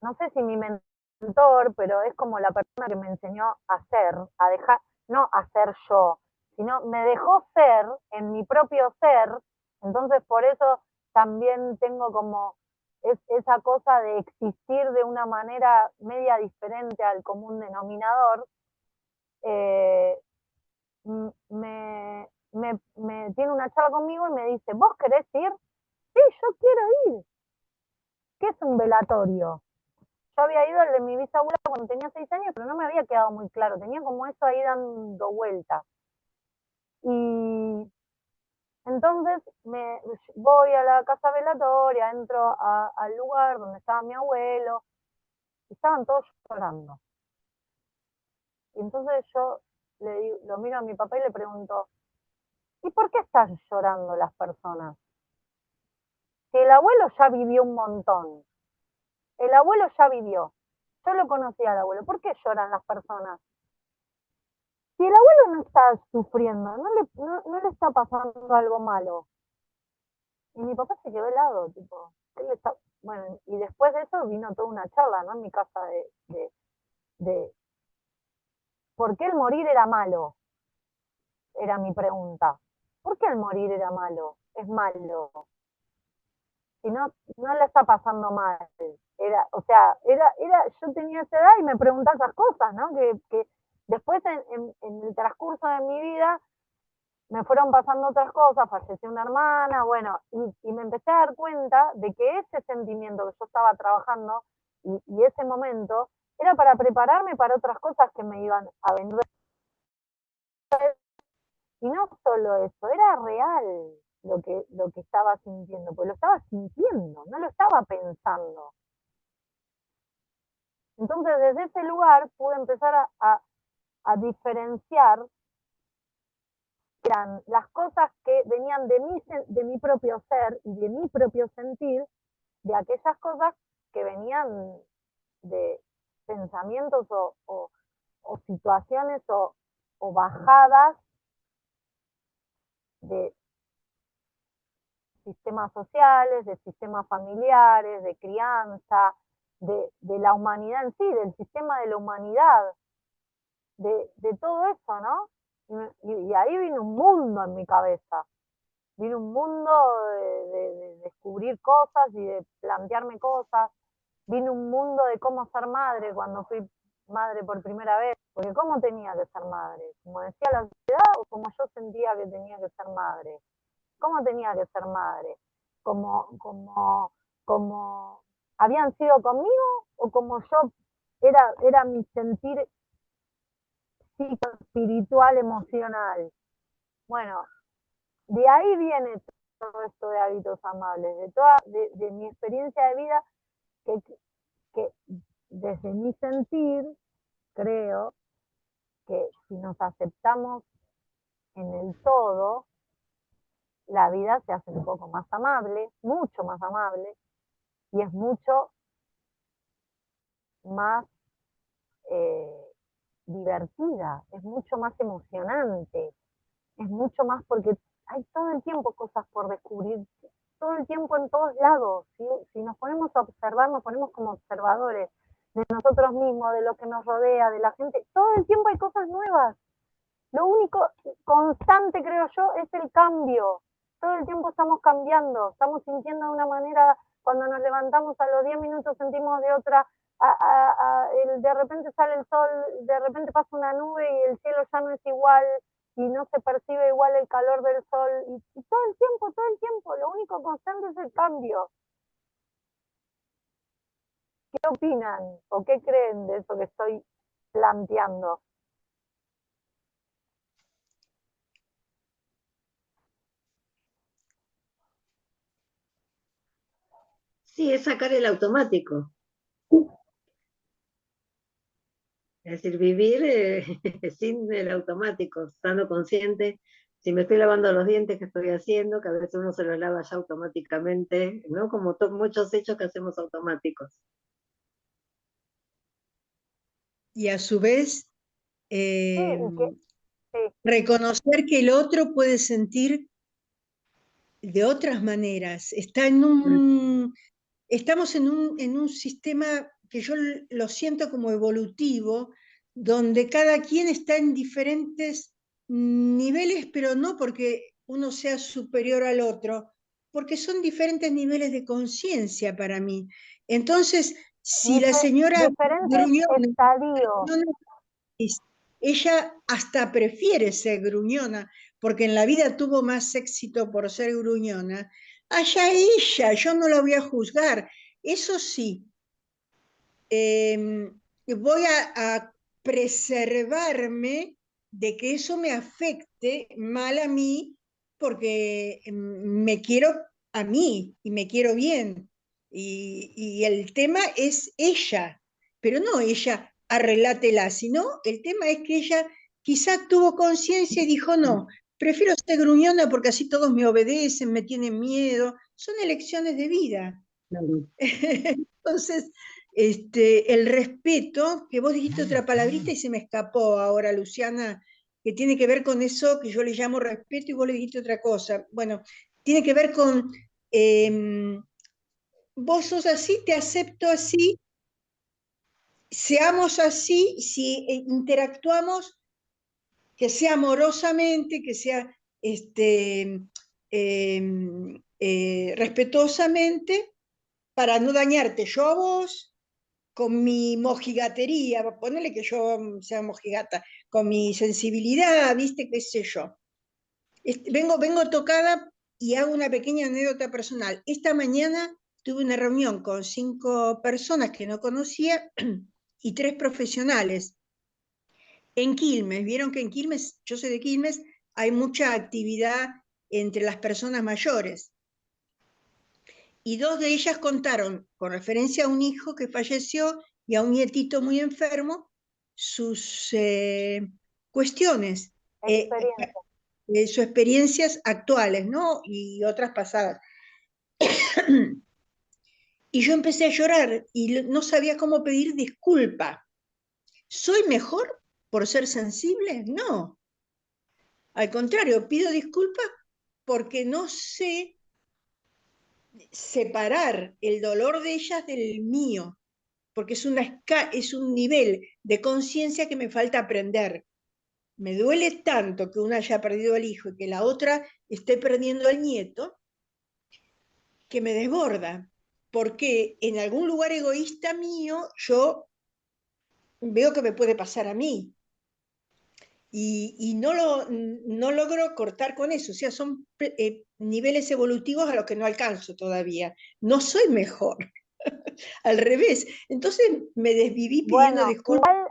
Speaker 1: no sé si mi mentor, pero es como la persona que me enseñó a ser, a dejar, no a ser yo, sino me dejó ser en mi propio ser, entonces por eso también tengo como esa cosa de existir de una manera media diferente al común denominador. Me tiene una charla conmigo y me dice, ¿vos querés ir? Sí, yo quiero ir. ¿Qué es un velatorio? Yo había ido al de mi bisabuela cuando tenía 6 años, pero no me había quedado muy claro. Tenía como eso ahí dando vueltas. Y entonces voy a la casa velatoria, entro al lugar donde estaba mi abuelo, y estaban todos llorando. Y entonces yo lo miro a mi papá y le pregunto, ¿y por qué están llorando las personas? Si el abuelo ya vivió un montón, el abuelo ya vivió, yo lo conocí al abuelo, ¿por qué lloran las personas? Si el abuelo no está sufriendo, no le está pasando algo malo. Y mi papá se quedó helado, tipo, ¿qué le está? Bueno, y después de eso vino toda una charla, ¿no? En mi casa de ¿por qué el morir era malo? Era mi pregunta. ¿Por qué el morir era malo? Es malo. Si no le está pasando mal. Yo tenía esa edad y me preguntaba esas cosas, ¿no? Que después en el transcurso de mi vida me fueron pasando otras cosas, falleció una hermana, bueno, y me empecé a dar cuenta de que ese sentimiento que yo estaba trabajando y ese momento era para prepararme para otras cosas que me iban a venir. Y no solo eso, era real lo que estaba sintiendo, porque lo estaba sintiendo, no lo estaba pensando. Entonces, desde ese lugar pude empezar a diferenciar eran las cosas que venían de mi propio ser y de mi propio sentir, de aquellas cosas que venían de pensamientos o situaciones o bajadas de sistemas sociales, de sistemas familiares, de crianza, de la humanidad en sí, del sistema de la humanidad, de todo eso, ¿no? Y ahí vino un mundo en mi cabeza, vino un mundo de descubrir cosas y de plantearme cosas, vino un mundo de cómo ser madre cuando fui madre por primera vez, porque cómo tenía que ser madre, como decía la sociedad o como yo sentía que tenía que ser madre. ¿Cómo tenía que ser madre? ¿Como habían sido conmigo o como yo era mi sentir espiritual, emocional? Bueno, de ahí viene todo esto de hábitos amables, de mi experiencia de vida, que desde mi sentir creo que si nos aceptamos en el todo, la vida se hace un poco más amable, mucho más amable, y es mucho más divertida, es mucho más emocionante, es mucho más porque hay todo el tiempo cosas por descubrir, todo el tiempo en todos lados. Si nos ponemos a observar, nos ponemos como observadores de nosotros mismos, de lo que nos rodea, de la gente, todo el tiempo hay cosas nuevas. Lo único constante, creo yo, es el cambio. todo el tiempo estamos cambiando, estamos sintiendo de una manera, cuando nos levantamos a los 10 minutos sentimos de otra, de repente sale el sol, de repente pasa una nube y el cielo ya no es igual, y no se percibe igual el calor del sol, y todo el tiempo, lo único constante es el cambio. ¿Qué opinan o qué creen de eso que estoy planteando?
Speaker 3: Sí, es sacar el automático. Es decir, vivir sin el automático, estando consciente. Si me estoy lavando los dientes, ¿qué estoy haciendo? Que a veces uno se los lava ya automáticamente, ¿no? Como muchos hechos que hacemos automáticos.
Speaker 4: Y a su vez,
Speaker 1: Sí.
Speaker 4: reconocer que el otro puede sentir de otras maneras. Estamos en un sistema que yo lo siento como evolutivo, donde cada quien está en diferentes niveles, pero no porque uno sea superior al otro, porque son diferentes niveles de conciencia para mí. Entonces, si la señora
Speaker 1: diferentes estadios.
Speaker 4: Ella hasta prefiere ser gruñona, porque en la vida tuvo más éxito por ser gruñona, allá ella, yo no la voy a juzgar. Eso sí, voy a preservarme de que eso me afecte mal a mí, porque me quiero a mí y me quiero bien. Y el tema es ella, pero no ella, arreglátela, sino el tema es que ella quizá tuvo conciencia y dijo, no, prefiero ser gruñona porque así todos me obedecen, me tienen miedo. Son elecciones de vida.
Speaker 3: Claro.
Speaker 4: Entonces, el respeto, que vos dijiste otra palabrita y se me escapó ahora, Luciana, que tiene que ver con eso que yo le llamo respeto y vos le dijiste otra cosa. Bueno, tiene que ver con, vos sos así, te acepto así, seamos así, si interactuamos, que sea amorosamente, que sea respetuosamente, para no dañarte yo a vos, con mi mojigatería, ponele que yo sea mojigata, con mi sensibilidad, viste, qué sé yo. Vengo tocada y hago una pequeña anécdota personal. Esta mañana tuve una reunión con 5 personas que no conocía y 3 profesionales. En Quilmes, vieron que en Quilmes, yo soy de Quilmes, hay mucha actividad entre las personas mayores. Y 2 de ellas contaron, con referencia a un hijo que falleció y a un nietito muy enfermo, sus cuestiones, sus experiencias actuales, ¿no? Y otras pasadas. Y yo empecé a llorar y no sabía cómo pedir disculpa. ¿Soy mejor por ser sensible? No. Al contrario, pido disculpas porque no sé separar el dolor de ellas del mío, porque es un nivel de conciencia que me falta aprender. Me duele tanto que una haya perdido al hijo y que la otra esté perdiendo al nieto, que me desborda, porque en algún lugar egoísta mío yo veo que me puede pasar a mí. Y no logro cortar con eso, o sea, son niveles evolutivos a los que no alcanzo todavía. No soy mejor, al revés. Entonces me desviví pidiendo disculpas.
Speaker 1: Igual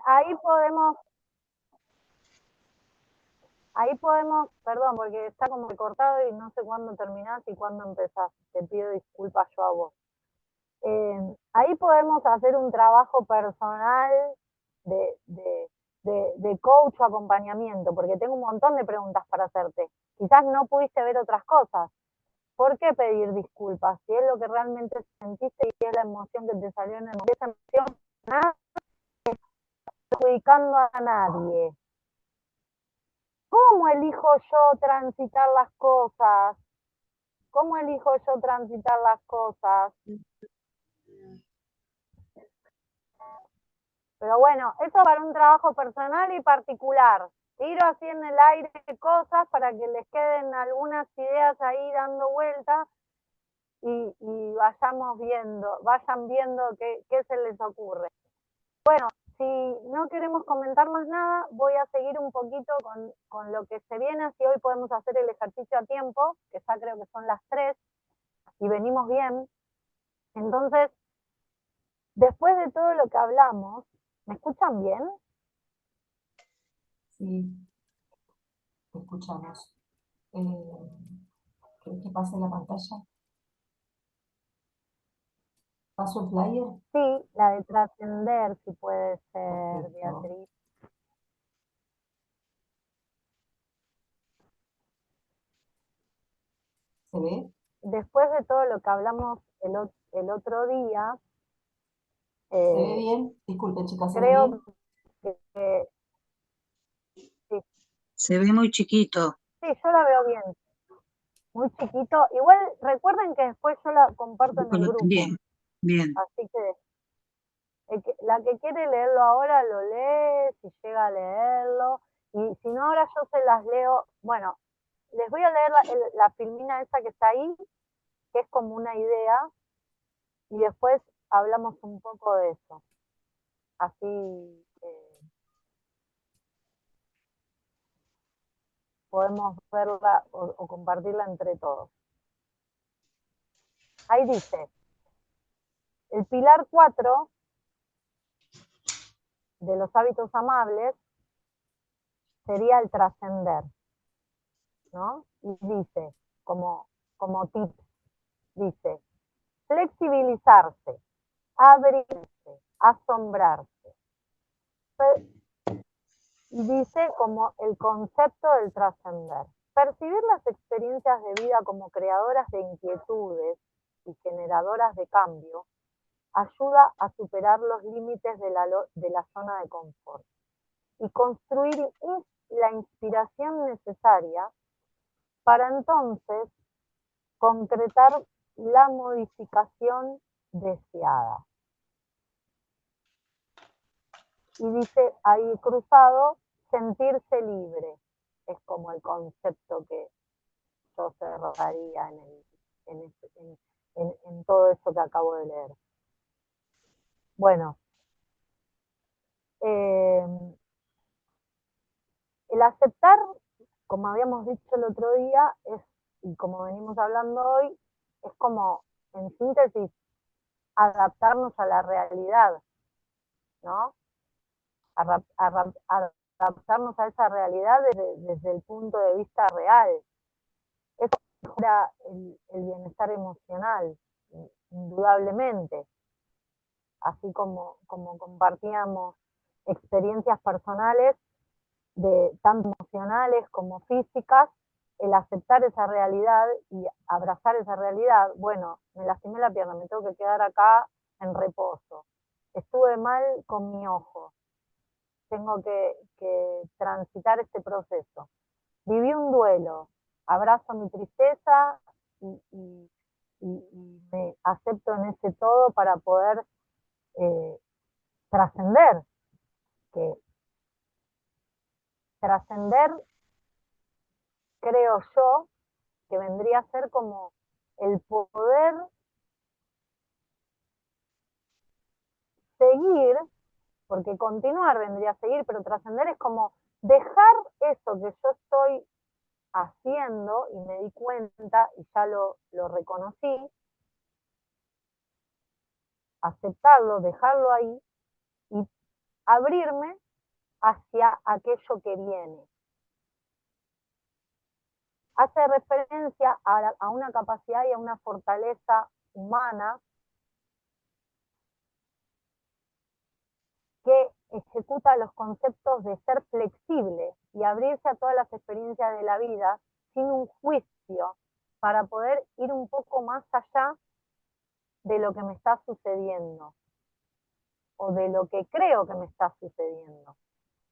Speaker 1: ahí podemos, perdón, porque está como cortado y no sé cuándo terminás y cuándo empezás. Te pido disculpas yo a vos. Ahí podemos hacer un trabajo personal de coach o acompañamiento, porque tengo un montón de preguntas para hacerte. Quizás no pudiste ver otras cosas. ¿Por qué pedir disculpas? Si es lo que realmente sentiste y es la emoción que te salió en el momento, esa emoción nada perjudicando a nadie. ¿Cómo elijo yo transitar las cosas? ¿Cómo elijo yo transitar las cosas? Pero bueno, eso para un trabajo personal y particular, tiro así en el aire cosas para que les queden algunas ideas ahí dando vueltas y vayan viendo qué se les ocurre. Bueno, si no queremos comentar más nada, voy a seguir un poquito con lo que se viene, así hoy podemos hacer el ejercicio a tiempo, que ya creo que son las 3, y venimos bien. Entonces, después de todo lo que hablamos, ¿me escuchan bien?
Speaker 5: Sí, te escuchamos. ¿Querés que pase la pantalla? ¿Paso el flyer?
Speaker 1: Sí, la de trascender, si puede ser,
Speaker 5: Perfecto.
Speaker 1: Beatriz.
Speaker 5: ¿Se ve?
Speaker 1: Después de todo lo que hablamos el otro día,
Speaker 5: ¿Se ve bien? Disculpen, chicas, ¿se ve
Speaker 1: creo
Speaker 5: bien?
Speaker 1: que sí,
Speaker 4: Se ve muy chiquito.
Speaker 1: sí, yo la veo bien, muy chiquito. Igual recuerden que después yo la comparto en el grupo,
Speaker 4: Bien, bien.
Speaker 1: así que la que quiere leerlo ahora lo lee, si llega a leerlo, y si no ahora yo se las leo. Bueno, les voy a leer la filmina esa que está ahí, que es como una idea, y después hablamos un poco de eso. Así podemos verla o compartirla entre todos. Ahí dice, el pilar 4 de los hábitos amables sería el trascender, ¿no? Y dice, como tips, dice, flexibilizarse, abrirse, asombrarse. Y dice como el concepto del trascender. Percibir las experiencias de vida como creadoras de inquietudes y generadoras de cambio ayuda a superar los límites de la zona de confort y construir la inspiración necesaria para entonces concretar la modificación deseada. Y dice ahí cruzado, sentirse libre, es como el concepto que yo cerraría en todo eso que acabo de leer. Bueno, el aceptar, como habíamos dicho el otro día, y como venimos hablando hoy, es como, en síntesis, adaptarnos a la realidad, ¿no? Adaptarnos a esa realidad desde el punto de vista real. Eso mejora el bienestar emocional, indudablemente. Así como compartíamos experiencias personales, tanto emocionales como físicas, el aceptar esa realidad y abrazar esa realidad. Bueno, me lastimé la pierna, me tengo que quedar acá en reposo. Estuve mal con mi ojo, tengo que transitar este proceso. Viví un duelo, abrazo mi tristeza y me acepto en ese todo para poder trascender, que trascender creo yo que vendría a ser como el poder seguir, porque continuar vendría a seguir, pero trascender es como dejar eso que yo estoy haciendo y me di cuenta y ya lo reconocí, aceptarlo, dejarlo ahí y abrirme hacia aquello que viene. Hace referencia a una capacidad y a una fortaleza humana que ejecuta los conceptos de ser flexible y abrirse a todas las experiencias de la vida sin un juicio para poder ir un poco más allá de lo que me está sucediendo o de lo que creo que me está sucediendo,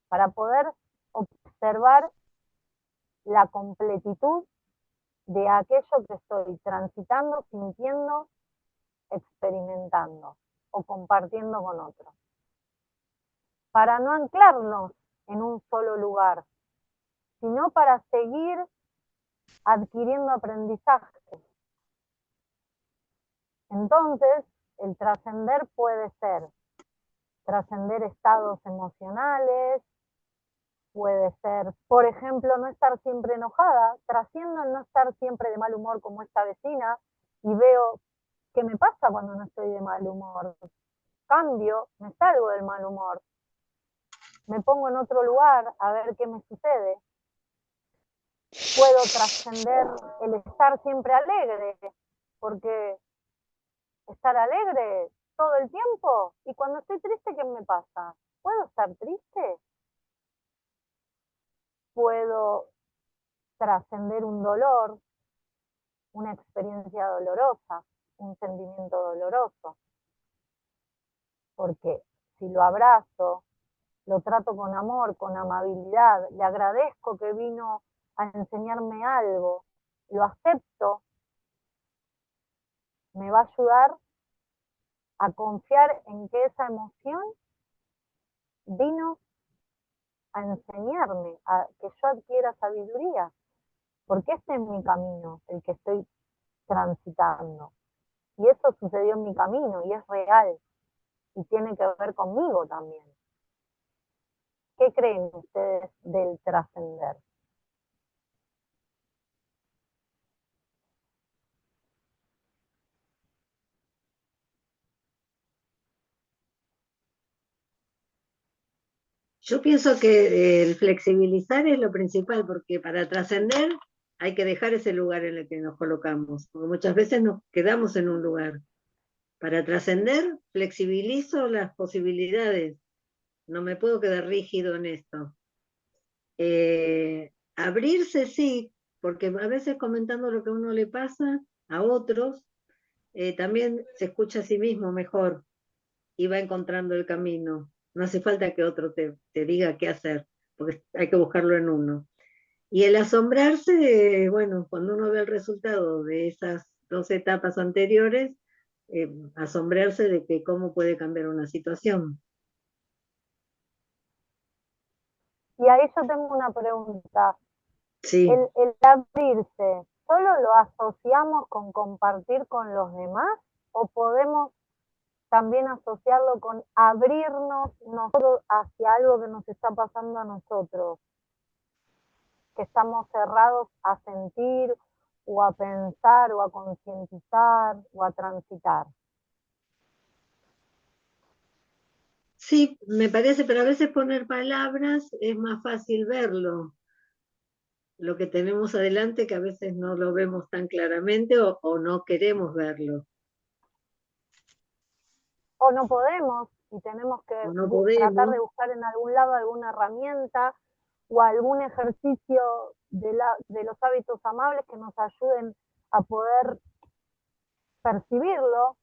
Speaker 1: para poder observar la completitud de aquello que estoy transitando, sintiendo, experimentando o compartiendo con otros. Para no anclarnos en un solo lugar, sino para seguir adquiriendo aprendizaje. Entonces, el trascender puede ser trascender estados emocionales, puede ser, por ejemplo, no estar siempre enojada, trasciendo en no estar siempre de mal humor como esta vecina, y veo qué me pasa cuando no estoy de mal humor. Cambio, me salgo del mal humor, me pongo en otro lugar a ver qué me sucede. Puedo trascender el estar siempre alegre, porque estar alegre todo el tiempo, y cuando estoy triste, ¿qué me pasa? ¿Puedo estar triste? Puedo trascender un dolor, una experiencia dolorosa, un sentimiento doloroso, porque si lo abrazo, lo trato con amor, con amabilidad, le agradezco que vino a enseñarme algo, lo acepto, me va a ayudar a confiar en que esa emoción vino a enseñarme, a que yo adquiera sabiduría, porque este es mi camino, el que estoy transitando. Y eso sucedió en mi camino y es real y tiene que ver conmigo también. ¿Qué creen ustedes del trascender?
Speaker 3: Yo pienso que el flexibilizar es lo principal, porque para trascender hay que dejar ese lugar en el que nos colocamos, porque muchas veces nos quedamos en un lugar. Para trascender, flexibilizo las posibilidades, no me puedo quedar rígido en esto. Abrirse sí, porque a veces comentando lo que a uno le pasa a otros, también se escucha a sí mismo mejor y va encontrando el camino. No hace falta que otro te diga qué hacer, porque hay que buscarlo en uno. Y el asombrarse, bueno, cuando uno ve el resultado de esas dos etapas anteriores, asombrarse de que cómo puede cambiar una situación.
Speaker 1: Y ahí yo tengo una pregunta.
Speaker 3: Sí.
Speaker 1: El abrirse, ¿solo lo asociamos con compartir con los demás o podemos también asociarlo con abrirnos nosotros hacia algo que nos está pasando a nosotros? Que estamos cerrados a sentir o a pensar o a concientizar o a transitar.
Speaker 3: Sí, me parece, pero a veces poner palabras es más fácil verlo. Lo que tenemos adelante que a veces no lo vemos tan claramente o no queremos verlo.
Speaker 1: O no podemos y tenemos que
Speaker 3: O no
Speaker 1: tratar
Speaker 3: podemos.
Speaker 1: de buscar en algún lado alguna herramienta o algún ejercicio de los hábitos amables que nos ayuden a poder percibirlo.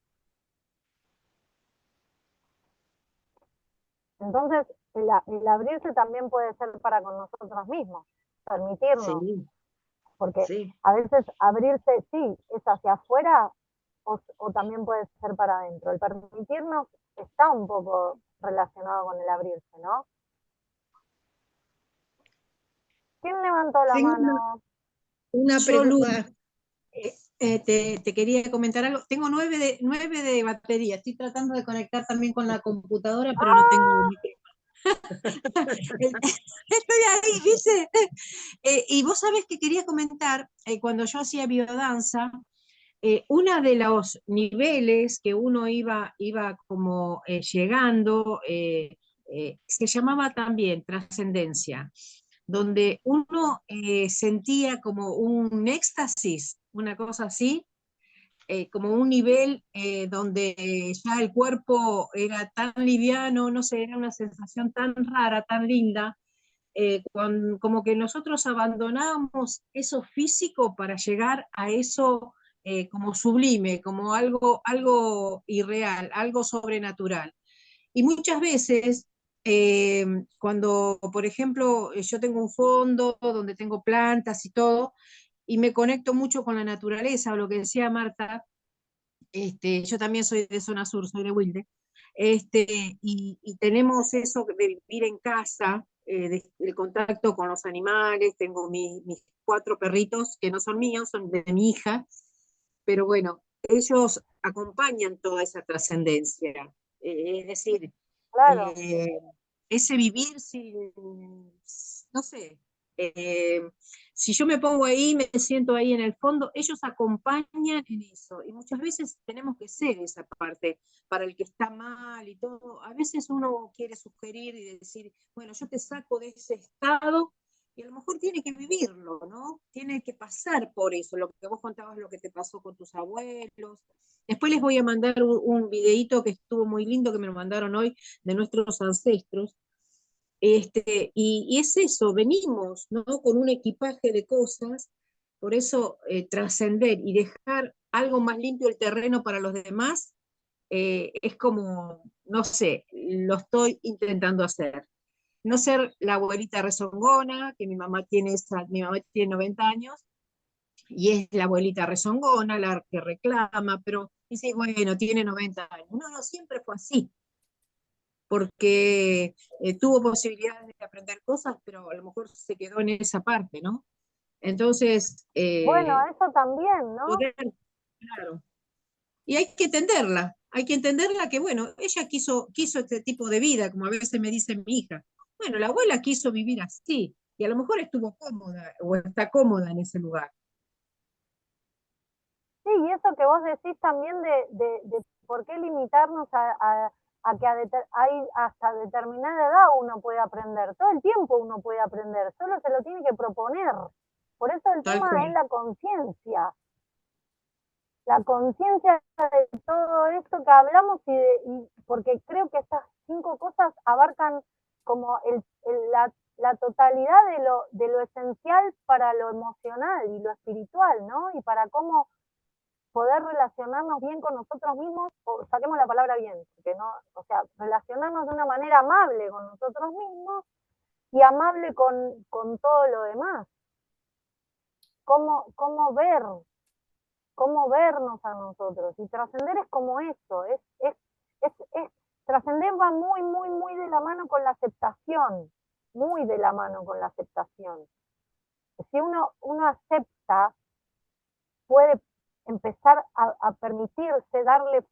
Speaker 1: Entonces, el abrirse también puede ser para con nosotros mismos, permitirnos,
Speaker 3: Sí,
Speaker 1: porque
Speaker 3: sí.
Speaker 1: a veces abrirse sí es hacia afuera o también puede ser para adentro. El permitirnos está un poco relacionado con el abrirse, ¿no? ¿Quién levantó la
Speaker 4: Tengo
Speaker 1: mano?
Speaker 4: una
Speaker 2: Yo, Luz,
Speaker 4: pregunta.
Speaker 2: te quería comentar algo. Tengo 9 de batería. Estoy tratando de conectar también con la computadora, pero no tengo micrófono. Estoy ahí, ¿viste? Y vos sabés que quería comentar, cuando yo hacía biodanza, uno de los niveles que uno iba como llegando, se llamaba también trascendencia, donde uno sentía como un éxtasis, una cosa así, como un nivel donde ya el cuerpo era tan liviano, no sé, era una sensación tan rara, tan linda, como que nosotros abandonábamos eso físico para llegar a eso como sublime, como algo irreal, algo sobrenatural. Y muchas veces, cuando, por ejemplo, yo tengo un fondo donde tengo plantas y todo, y me conecto mucho con la naturaleza, o lo que decía Marta, yo también soy de zona sur, soy de Wilde, y tenemos eso de vivir en casa, el contacto con los animales. Tengo mis 4 perritos, que no son míos, son de mi hija, pero bueno, ellos acompañan toda esa trascendencia. Es decir,
Speaker 1: Claro,
Speaker 2: ese vivir sin, no sé, si yo me pongo ahí, me siento ahí en el fondo, ellos acompañan en eso, y muchas veces tenemos que ser esa parte para el que está mal y todo. A veces uno quiere sugerir y decir, bueno, yo te saco de ese estado, y a lo mejor tiene que vivirlo, ¿no? Tiene que pasar por eso, lo que vos contabas, lo que te pasó con tus abuelos. Después les voy a mandar un videíto que estuvo muy lindo, que me lo mandaron hoy, de nuestros ancestros. Y es eso, venimos, ¿no? Con un equipaje de cosas. Por eso trascender y dejar algo más limpio el terreno para los demás, es como, no sé, lo estoy intentando hacer. No ser la abuelita rezongona, que mi mamá tiene 90 años, y es la abuelita rezongona, la que reclama, pero dice, bueno, tiene 90 años. No, no, siempre fue así, porque tuvo posibilidades de aprender cosas, pero a lo mejor se quedó en esa parte, ¿no? Entonces,
Speaker 1: bueno, eso también, ¿no?
Speaker 2: poder, claro. Y hay que entenderla que, bueno, ella quiso este tipo de vida, como a veces me dice mi hija. Bueno, la abuela quiso vivir así, y a lo mejor estuvo cómoda, o está cómoda en ese lugar.
Speaker 1: Sí, y eso que vos decís también de por qué limitarnos a que hay hasta determinada edad uno puede aprender, todo el tiempo uno puede aprender, solo se lo tiene que proponer. Por eso el
Speaker 2: Tal
Speaker 1: tema es
Speaker 2: cual.
Speaker 1: la conciencia de todo esto que hablamos y porque creo que estas 5 cosas abarcan como la totalidad de lo esencial para lo emocional y lo espiritual, ¿no? Y para cómo poder relacionarnos bien con nosotros mismos, o saquemos la palabra bien, que no, o sea, relacionarnos de una manera amable con nosotros mismos y amable con todo lo demás. Cómo vernos a nosotros. Y trascender es como eso, trascender va muy, muy, muy de la mano con la aceptación, muy de la mano con la aceptación. Si uno acepta, puede empezar a permitirse darle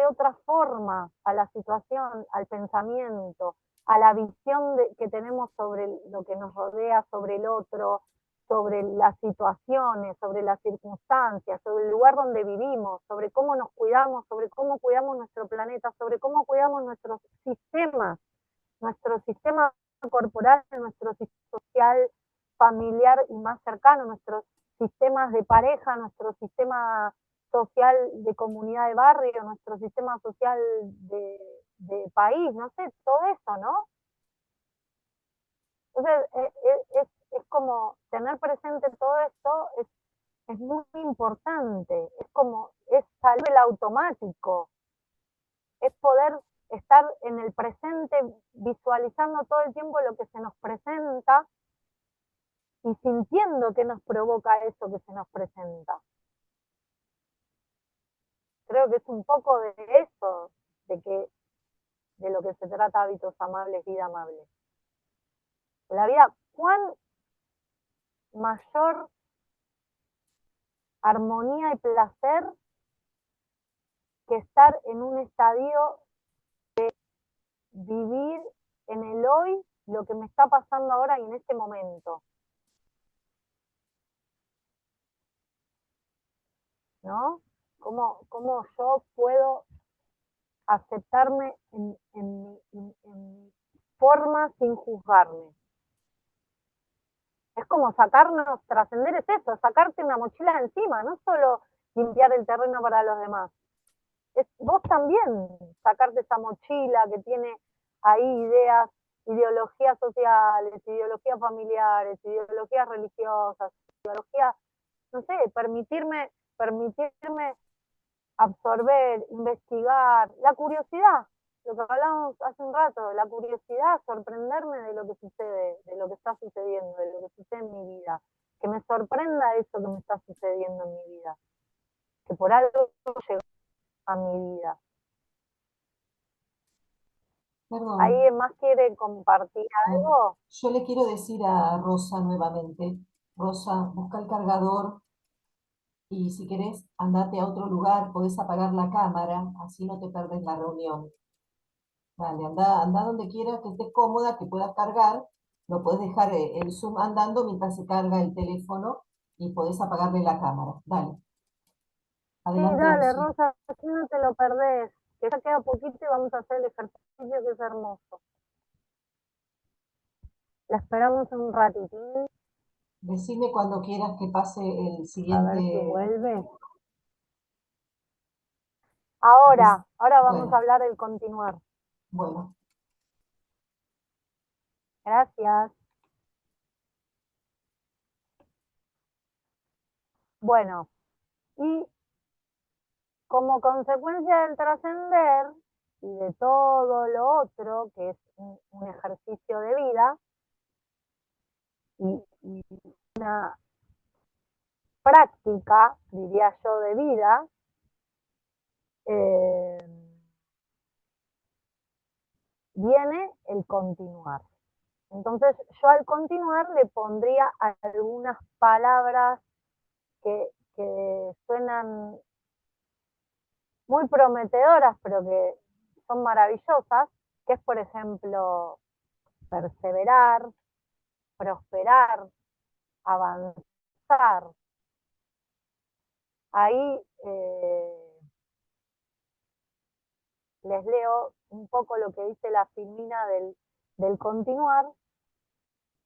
Speaker 1: otra forma a la situación, al pensamiento, a la visión que tenemos sobre lo que nos rodea, sobre el otro, sobre las situaciones, sobre las circunstancias, sobre el lugar donde vivimos, sobre cómo nos cuidamos, sobre cómo cuidamos nuestro planeta, sobre cómo cuidamos nuestro sistema corporal, nuestro sistema social, familiar y más cercano, nuestros sistemas de pareja, nuestro sistema social de comunidad de barrio, nuestro sistema social de país, no sé, todo eso, ¿no? Entonces, es como tener presente todo esto es muy importante, es salir del automático, es poder estar en el presente visualizando todo el tiempo lo que se nos presenta y sintiendo que nos provoca eso que se nos presenta. Creo que es un poco de eso, de lo que se trata Hábitos Amables, Vida Amable. La vida, ¿cuán mayor armonía y placer que estar en un estadio de vivir en el hoy lo que me está pasando ahora y en este momento? ¿No? ¿Cómo yo puedo aceptarme en mi forma sin juzgarme? Es como trascender es eso, sacarte una mochila encima, no solo limpiar el terreno para los demás. Es vos también sacarte esa mochila que tiene ahí ideas, ideologías sociales, ideologías familiares, ideologías religiosas, ideologías, no sé, permitirme absorber, investigar, la curiosidad, lo que hablábamos hace un rato, la curiosidad, sorprenderme de lo que sucede, de lo que está sucediendo, de lo que sucede en mi vida, que me sorprenda eso que me está sucediendo en mi vida, que por algo llegó a mi vida.
Speaker 5: Perdón.
Speaker 1: ¿Alguien más quiere compartir algo?
Speaker 5: Yo le quiero decir a Rosa nuevamente, Rosa, busca el cargador y si querés andate a otro lugar, podés apagar la cámara, así no te perdés la reunión. Dale, anda donde quieras, que estés cómoda, que puedas cargar, lo podés dejar el Zoom andando mientras se carga el teléfono y podés apagarle la cámara. Dale,
Speaker 1: Sí,
Speaker 5: adelante
Speaker 1: dale,
Speaker 5: Rosy.
Speaker 1: Rosa, así no te lo perdés. Que ya queda poquito y vamos a hacer el ejercicio que es hermoso. La esperamos un ratitín,
Speaker 5: Decime cuando quieras que pase el
Speaker 1: a ver si
Speaker 5: siguiente.
Speaker 1: vuelve.
Speaker 5: des-
Speaker 1: Ahora vamos a
Speaker 5: Bueno,
Speaker 1: hablar del continuar.
Speaker 5: bueno.
Speaker 1: Gracias. Bueno, y como consecuencia del trascender y de todo lo otro, que es un ejercicio de vida y una práctica, diría yo, de vida, eh, viene el continuar. Entonces yo al continuar le pondría algunas palabras que suenan muy prometedoras, pero que son maravillosas, que es por ejemplo perseverar, prosperar, avanzar. Ahí les leo un poco lo que dice la Filmina del continuar,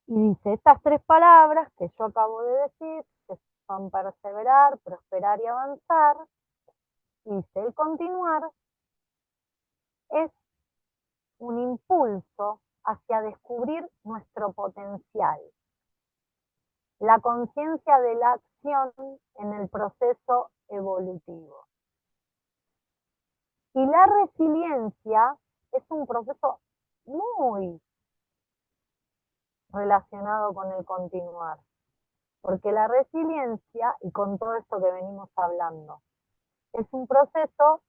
Speaker 1: y dice, estas tres palabras que yo acabo de decir, que son perseverar, prosperar y avanzar, dice, el continuar es un impulso hacia descubrir nuestro potencial, la conciencia de la acción en el proceso evolutivo. Y la resiliencia es un proceso muy relacionado con el continuar, porque la resiliencia, y con todo esto que venimos hablando, es un proceso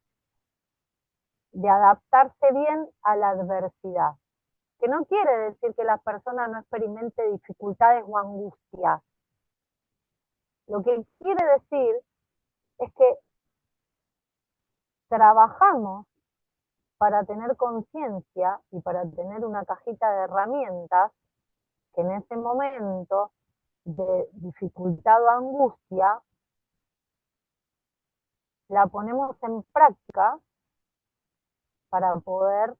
Speaker 1: de adaptarse bien a la adversidad, que no quiere decir que la persona no experimente dificultades o angustias. Lo que quiere decir es que trabajamos para tener conciencia y para tener una cajita de herramientas que en ese momento de dificultad o angustia la ponemos en práctica para poder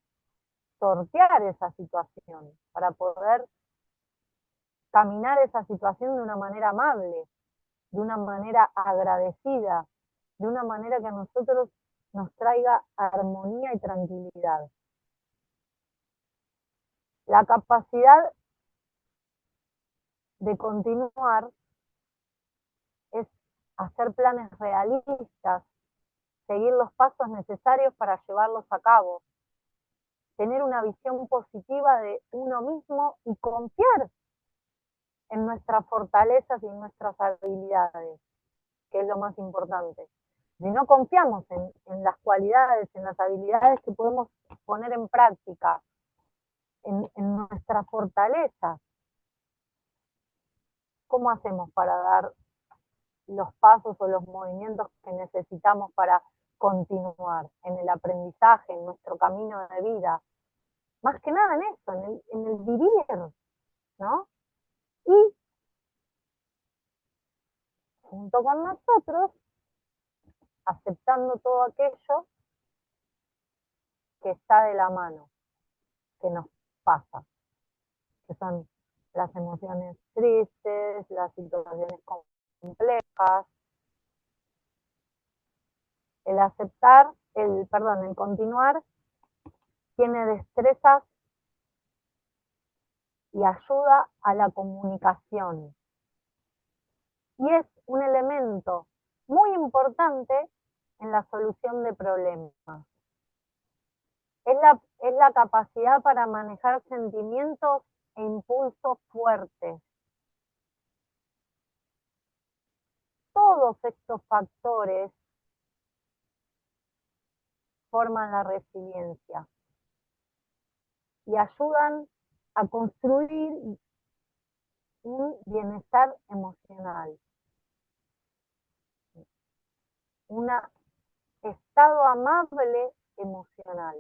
Speaker 1: sortear esa situación, para poder caminar esa situación de una manera amable, de una manera agradecida, de una manera que a nosotros nos traiga armonía y tranquilidad. La capacidad de continuar es hacer planes realistas, seguir los pasos necesarios para llevarlos a cabo, tener una visión positiva de uno mismo y confiar en nuestras fortalezas y en nuestras habilidades, que es lo más importante. Si no confiamos en las cualidades, en las habilidades que podemos poner en práctica, en nuestra fortaleza, ¿cómo hacemos para dar los pasos o los movimientos que necesitamos para continuar en el aprendizaje, en nuestro camino de vida? Más que nada en eso, en el vivir, ¿no? Y junto con nosotros, aceptando todo aquello que está de la mano, que nos pasa, que son las emociones tristes, las situaciones complejas, el aceptar, el continuar tiene destrezas y ayuda a la comunicación. Y es un elemento muy importante en la solución de problemas. Es la capacidad para manejar sentimientos e impulsos fuertes. Todos estos factores forman la resiliencia. y ayudan a construir un bienestar emocional, un estado amable emocional.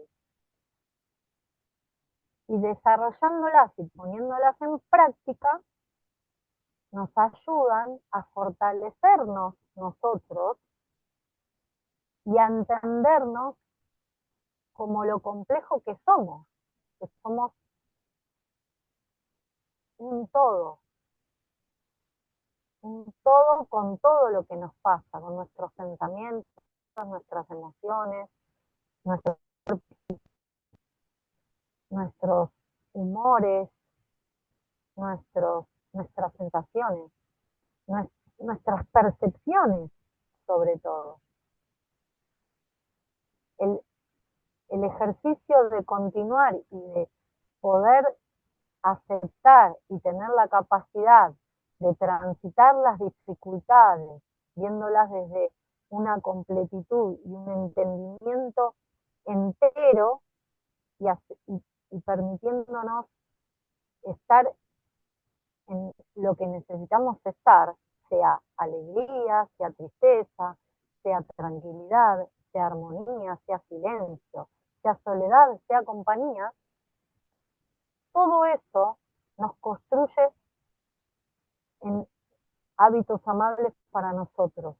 Speaker 1: Y desarrollándolas y poniéndolas en práctica, nos ayudan a fortalecernos nosotros y a entendernos como lo complejo que somos un todo con todo lo que nos pasa, con nuestros pensamientos, nuestras emociones, nuestros humores, nuestras sensaciones, nuestras percepciones sobre todo. El ejercicio de continuar y de poder aceptar y tener la capacidad de transitar las dificultades, viéndolas desde una completitud y un entendimiento entero y permitiéndonos estar en lo que necesitamos estar, sea alegría, sea tristeza, sea tranquilidad, sea armonía, sea silencio, sea soledad, sea compañía, todo eso nos construye en hábitos amables para nosotros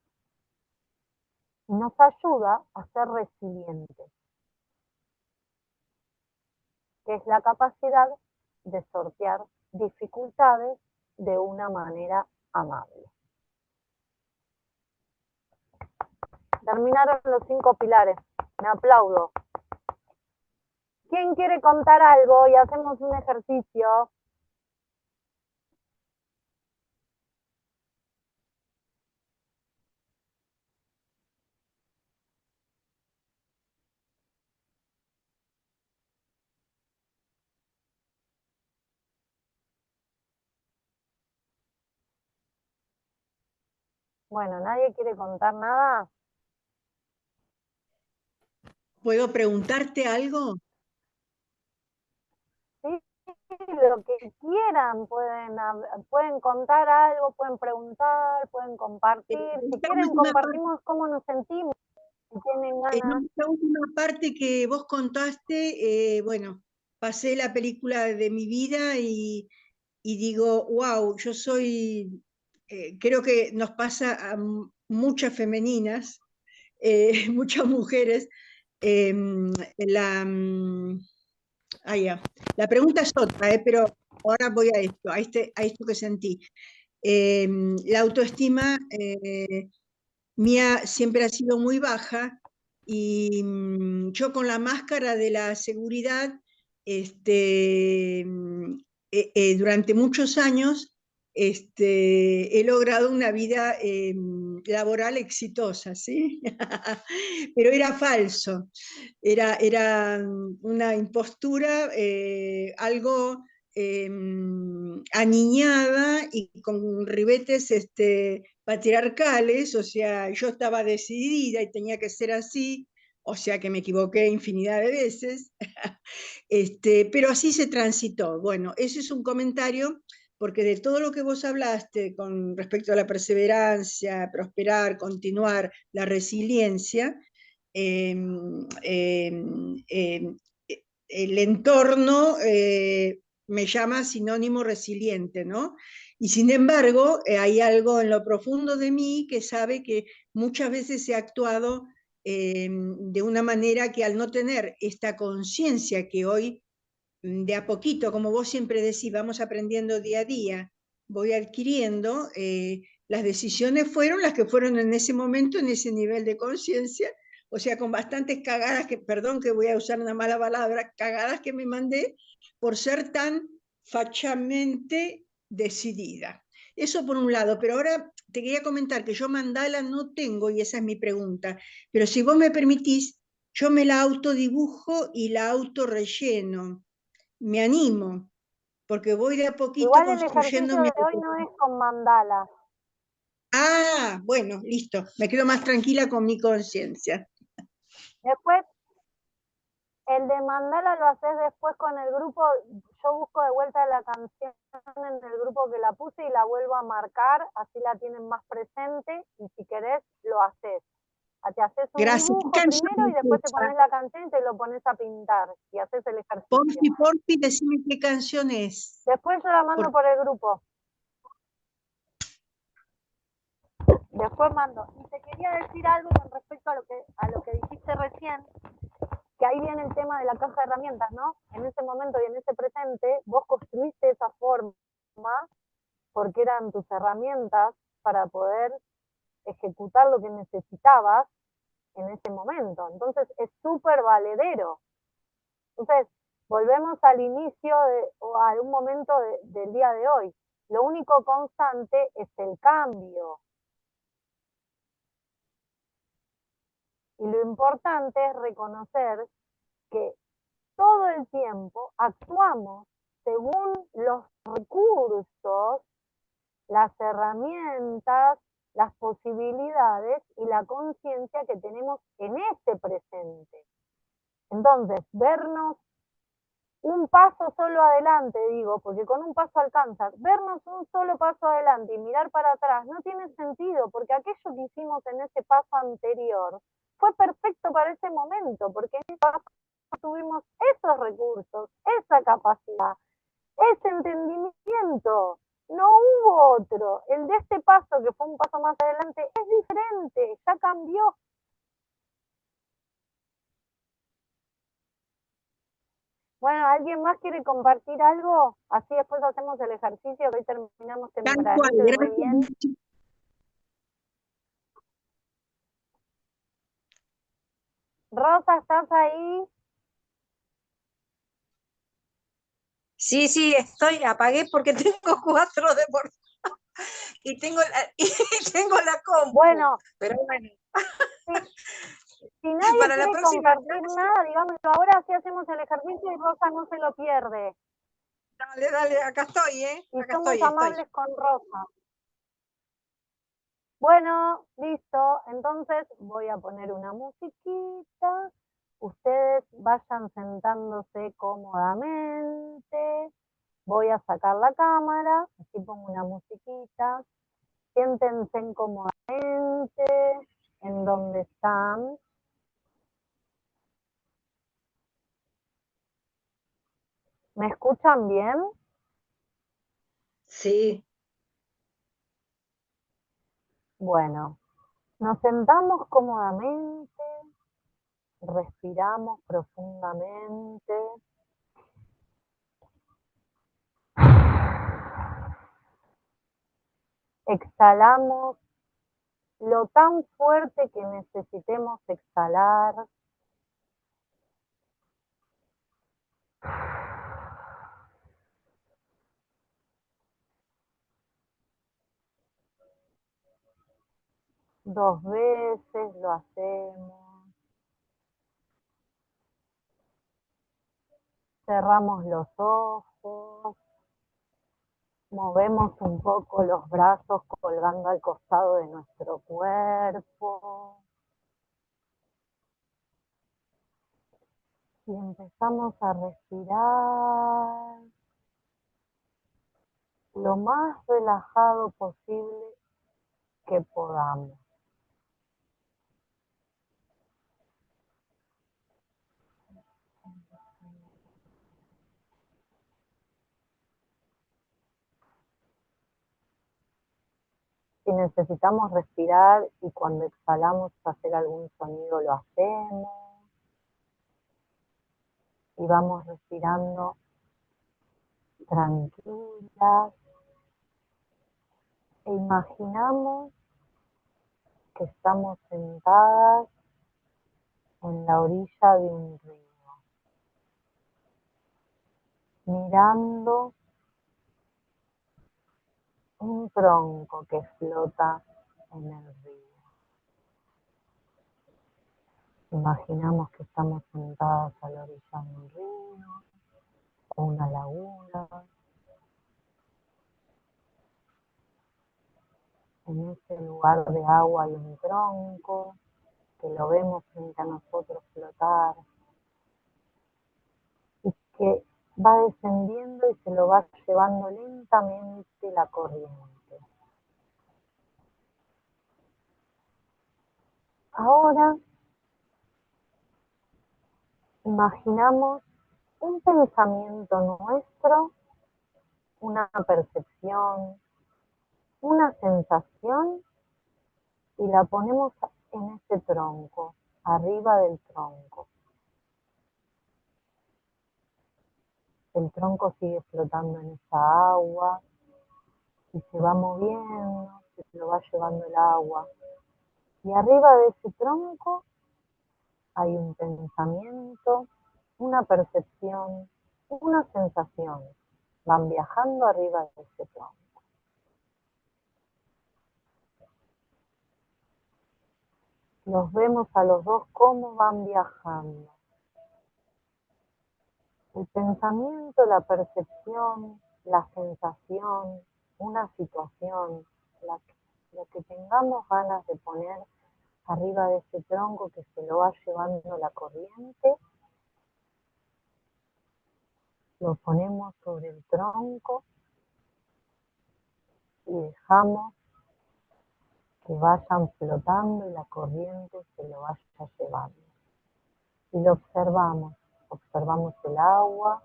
Speaker 1: y nos ayuda a ser resilientes, que es la capacidad de sortear dificultades de una manera amable. Terminaron los 5 pilares. Me aplaudo. ¿Quién quiere contar algo y hacemos un ejercicio? Bueno, ¿nadie quiere contar nada?
Speaker 4: ¿Puedo preguntarte algo?
Speaker 1: Sí, lo que quieran, pueden contar algo, pueden preguntar, pueden compartir. Si
Speaker 4: Esta
Speaker 1: quieren,
Speaker 4: última
Speaker 1: compartimos cómo nos sentimos, si tienen
Speaker 4: En
Speaker 1: ganas.
Speaker 4: esta última parte que vos contaste, bueno, pasé la película de mi vida y digo, wow, yo soy, creo que nos pasa a muchas femeninas, muchas mujeres. La pregunta es otra, pero ahora voy a esto, a esto que sentí. La autoestima mía siempre ha sido muy baja y yo con la máscara de la seguridad, durante muchos años, he logrado una vida laboral exitosa, ¿sí? Pero era falso, era una impostura, algo aniñada y con ribetes patriarcales, o sea, yo estaba decidida y tenía que ser así, o sea que me equivoqué infinidad de veces, pero así se transitó. Bueno, ese es un comentario, porque de todo lo que vos hablaste con respecto a la perseverancia, prosperar, continuar, la resiliencia, el entorno me llama sinónimo resiliente, ¿no? Y sin embargo, hay algo en lo profundo de mí que sabe que muchas veces he actuado de una manera que al no tener esta conciencia que hoy, de a poquito, como vos siempre decís, vamos aprendiendo día a día, voy adquiriendo, las decisiones fueron las que fueron en ese momento, en ese nivel de conciencia, o sea, con bastantes cagadas, que, perdón que voy a usar una mala palabra, cagadas que me mandé por ser tan fachamente decidida. Eso por un lado, pero ahora te quería comentar que yo mandala no tengo, y esa es mi pregunta, pero si vos me permitís, yo me la autodibujo y la autorrelleno. Me animo, porque voy de a poquito
Speaker 1: Igual el
Speaker 4: construyendo
Speaker 1: ejercicio
Speaker 4: mi...
Speaker 1: de hoy no es con mandalas.
Speaker 4: Ah, bueno, listo, me quedo más tranquila con mi conciencia.
Speaker 1: Después El de mandala lo haces después con el grupo. Yo busco de vuelta la canción en el grupo que la puse y la vuelvo a marcar, así la tienen más presente, y si querés lo haces. Te haces un
Speaker 4: Gracias.
Speaker 1: dibujo
Speaker 4: ¿Qué canción
Speaker 1: primero y después te
Speaker 4: es esa?
Speaker 1: pones la canción y te lo pones a pintar y haces el ejercicio.
Speaker 4: Porfi, decime qué canción es.
Speaker 1: Después yo la mando por el grupo. Después mando. Y te quería decir algo con respecto a lo que dijiste recién, que ahí viene el tema de la caja de herramientas, ¿no? En ese momento y en ese presente, vos construiste esa forma porque eran tus herramientas para poder ejecutar lo que necesitabas en ese momento. Entonces es súper valedero. Entonces, volvemos al inicio o a un momento del día de hoy. Lo único constante es el cambio. Y lo importante es reconocer que todo el tiempo actuamos según los recursos, las herramientas, las posibilidades y la conciencia que tenemos en este presente. Entonces, vernos un paso solo adelante, digo, porque con un paso alcanzas, vernos un solo paso adelante y mirar para atrás no tiene sentido, porque aquello que hicimos en ese paso anterior fue perfecto para ese momento, porque en ese paso tuvimos esos recursos, esa capacidad, ese entendimiento. No hubo otro. El de este paso, que fue un paso más adelante, es diferente, ya cambió. Bueno, ¿alguien más quiere compartir algo? Así después hacemos el ejercicio, que hoy terminamos
Speaker 4: Tal cual,
Speaker 1: tempranito y re
Speaker 4: gracias.
Speaker 1: bien. Rosa, ¿estás ahí?
Speaker 6: Sí, sí, apagué porque tengo 4 de por y tengo la compu.
Speaker 1: Bueno,
Speaker 6: pero bueno.
Speaker 1: Si nadie
Speaker 6: Para la
Speaker 1: quiere
Speaker 6: próxima
Speaker 1: compartir nada, digámoslo ahora, sí hacemos el ejercicio y Rosa no se lo pierde.
Speaker 6: Dale, acá estoy,
Speaker 1: Y
Speaker 6: acá
Speaker 1: somos
Speaker 6: estoy.
Speaker 1: amables con Rosa. Bueno, listo. Entonces voy a poner una musiquita. Ustedes vayan sentándose cómodamente. Voy a sacar la cámara. Así pongo una musiquita. Siéntense cómodamente en donde están. ¿Me escuchan bien?
Speaker 3: Sí.
Speaker 1: Bueno, nos sentamos cómodamente, respiramos profundamente. Exhalamos lo tan fuerte que necesitemos exhalar. Dos veces lo hacemos. Cerramos los ojos. Movemos un poco los brazos colgando al costado de nuestro cuerpo. Y empezamos a respirar lo más relajado posible que podamos. Si necesitamos respirar y cuando exhalamos hacer algún sonido, lo hacemos. Y vamos respirando tranquilas. E imaginamos que estamos sentadas en la orilla de un río, mirando un tronco que flota en el río. Imaginamos que estamos sentadas a la orilla de un río o una laguna. En ese lugar de agua hay un tronco que lo vemos frente a nosotros flotar. que va descendiendo y se lo va llevando lentamente la corriente. Ahora imaginamos un pensamiento nuestro, una percepción, una sensación y la ponemos en ese tronco, arriba del tronco. El tronco sigue flotando en esa agua y se va moviendo, se lo va llevando el agua. Y arriba de ese tronco hay un pensamiento, una percepción, una sensación. Van viajando arriba de ese tronco. Los vemos a los dos cómo van viajando. El pensamiento, la percepción, la sensación, una situación, lo que tengamos ganas de poner arriba de ese tronco que se lo va llevando la corriente, lo ponemos sobre el tronco y dejamos que vayan flotando y la corriente se lo vaya llevando. Y lo observamos el agua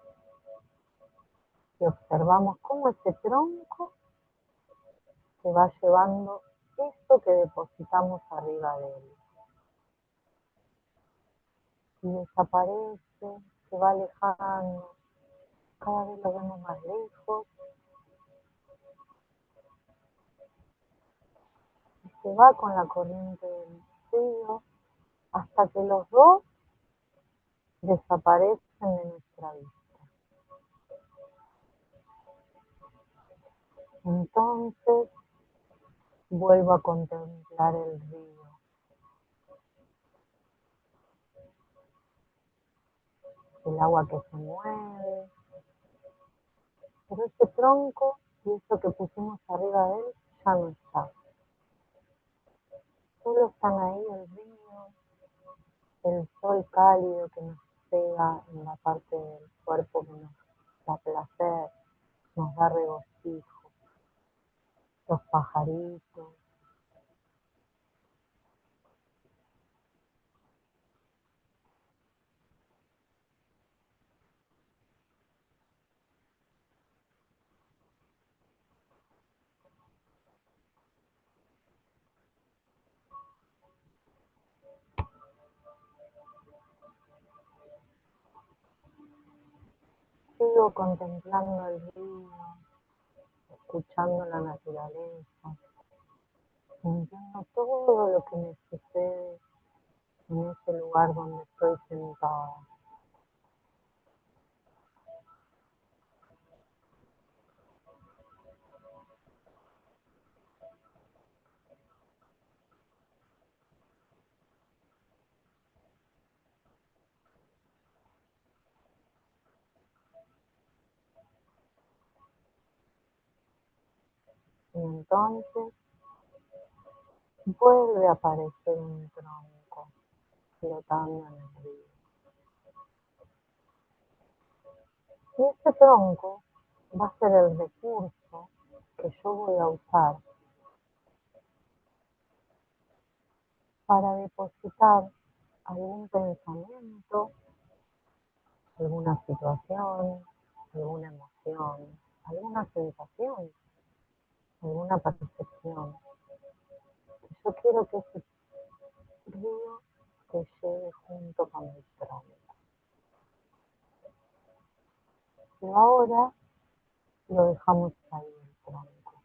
Speaker 1: y observamos cómo ese tronco se va llevando esto que depositamos arriba de él. Y desaparece, se va alejando, cada vez lo vemos más lejos. Y se va con la corriente del río hasta que los dos desaparecen de nuestra vista. Entonces vuelvo a contemplar el río. El agua que se mueve, pero ese tronco y eso que pusimos arriba de él ya no está. Solo están ahí el río, el sol cálido que nos pega en la parte del cuerpo que nos da placer, nos da regocijo, los pajaritos. Sigo contemplando el río, escuchando la naturaleza, sintiendo todo lo que me sucede en ese lugar donde estoy sentada. Y entonces vuelve a aparecer un tronco flotando en el río. Y ese tronco va a ser el recurso que yo voy a usar para depositar algún pensamiento, alguna situación, alguna emoción, alguna sensación, alguna percepción. Yo quiero que ese río te lleve junto con el tronco. Pero ahora lo dejamos ahí, el tronco,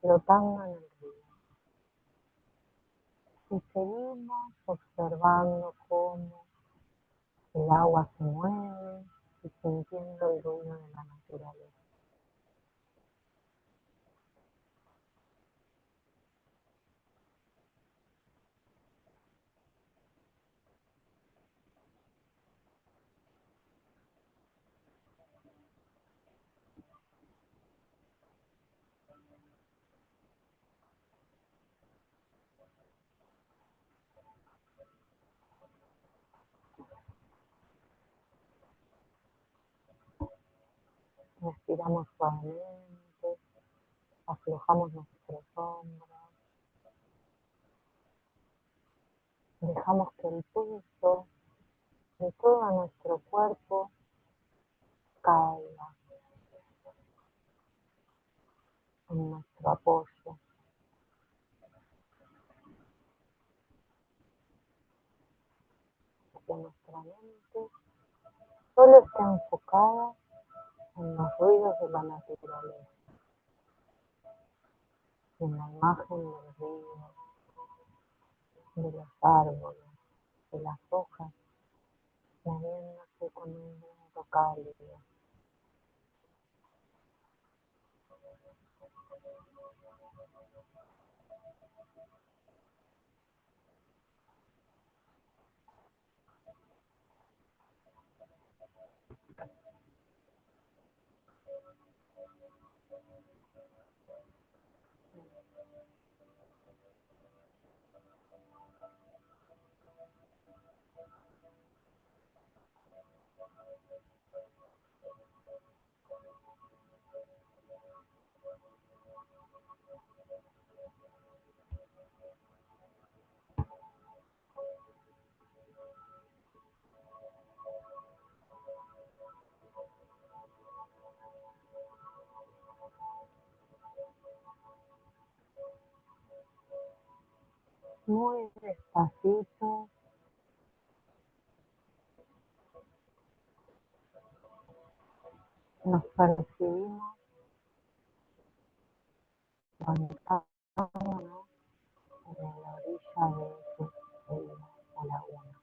Speaker 1: flotando en el río. Y seguimos observando cómo el agua se mueve y sintiendo el ruido de la naturaleza. Respiramos suavemente, aflojamos nuestros hombros, dejamos que el peso de todo nuestro cuerpo caiga en nuestro apoyo. Que nuestra mente solo está enfocada en los ruidos de la naturaleza, en la imagen del río, de los árboles, de las hojas, moviéndose con un viento cálido. Muy despacito, nos percibimos conectándonos en la orilla de ese río o laguna.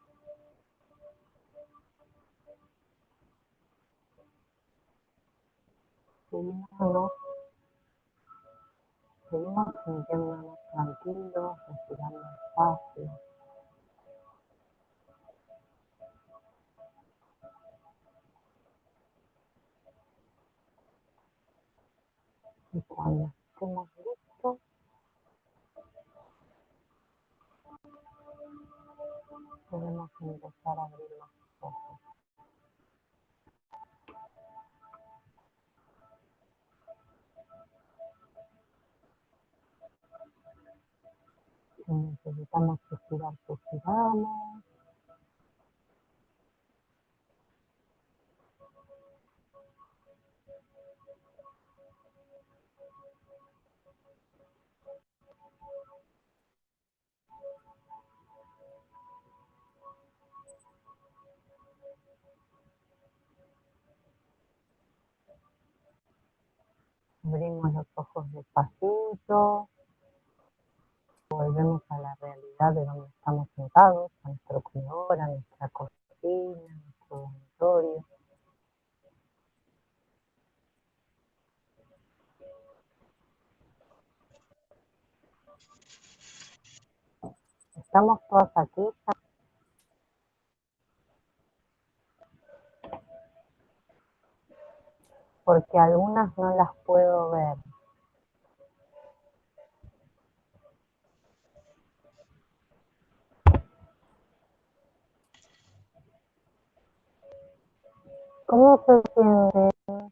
Speaker 1: Seguimos sintiéndonos tranquilos, respirando despacio. Y cuando estemos listos, podemos empezar a abrir los ojos. Si necesitamos suspirar, suspiramos. Abrimos los ojos despacito, volvemos a la realidad de donde estamos sentados, a nuestro comedor, a nuestra cocina, a nuestro dormitorio. Estamos todas aquí, porque algunas no las puedo ver. ¿Cómo se siente?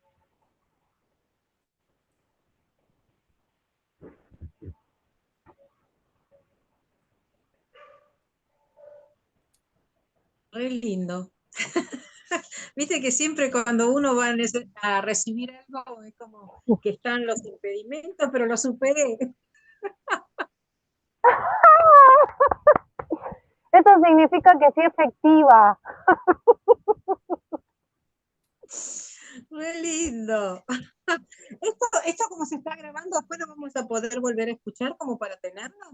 Speaker 2: Re lindo. Viste que siempre cuando uno va a recibir algo es como que están los impedimentos, pero lo superé.
Speaker 1: Eso significa que sí efectiva.
Speaker 2: Re lindo. Esto como se está grabando, después lo vamos a poder volver a escuchar como para tenerlo.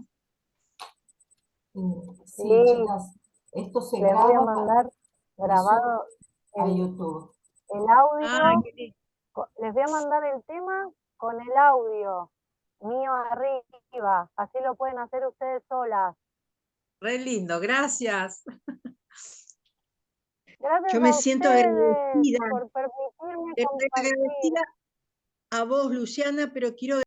Speaker 5: Sí,
Speaker 1: Sí.
Speaker 5: chicas, esto se
Speaker 1: Les voy a
Speaker 5: graba
Speaker 1: mandar grabado
Speaker 5: a YouTube.
Speaker 1: el audio.
Speaker 2: Ah, qué lindo.
Speaker 1: Les voy a mandar el tema con el audio mío arriba. Así lo pueden hacer ustedes solas.
Speaker 2: Re lindo, gracias.
Speaker 1: Gracias
Speaker 4: Yo me
Speaker 1: a
Speaker 4: siento
Speaker 1: ustedes
Speaker 4: agradecida,
Speaker 1: por permitirme compartir.
Speaker 4: agradecida a vos, Luciana, pero quiero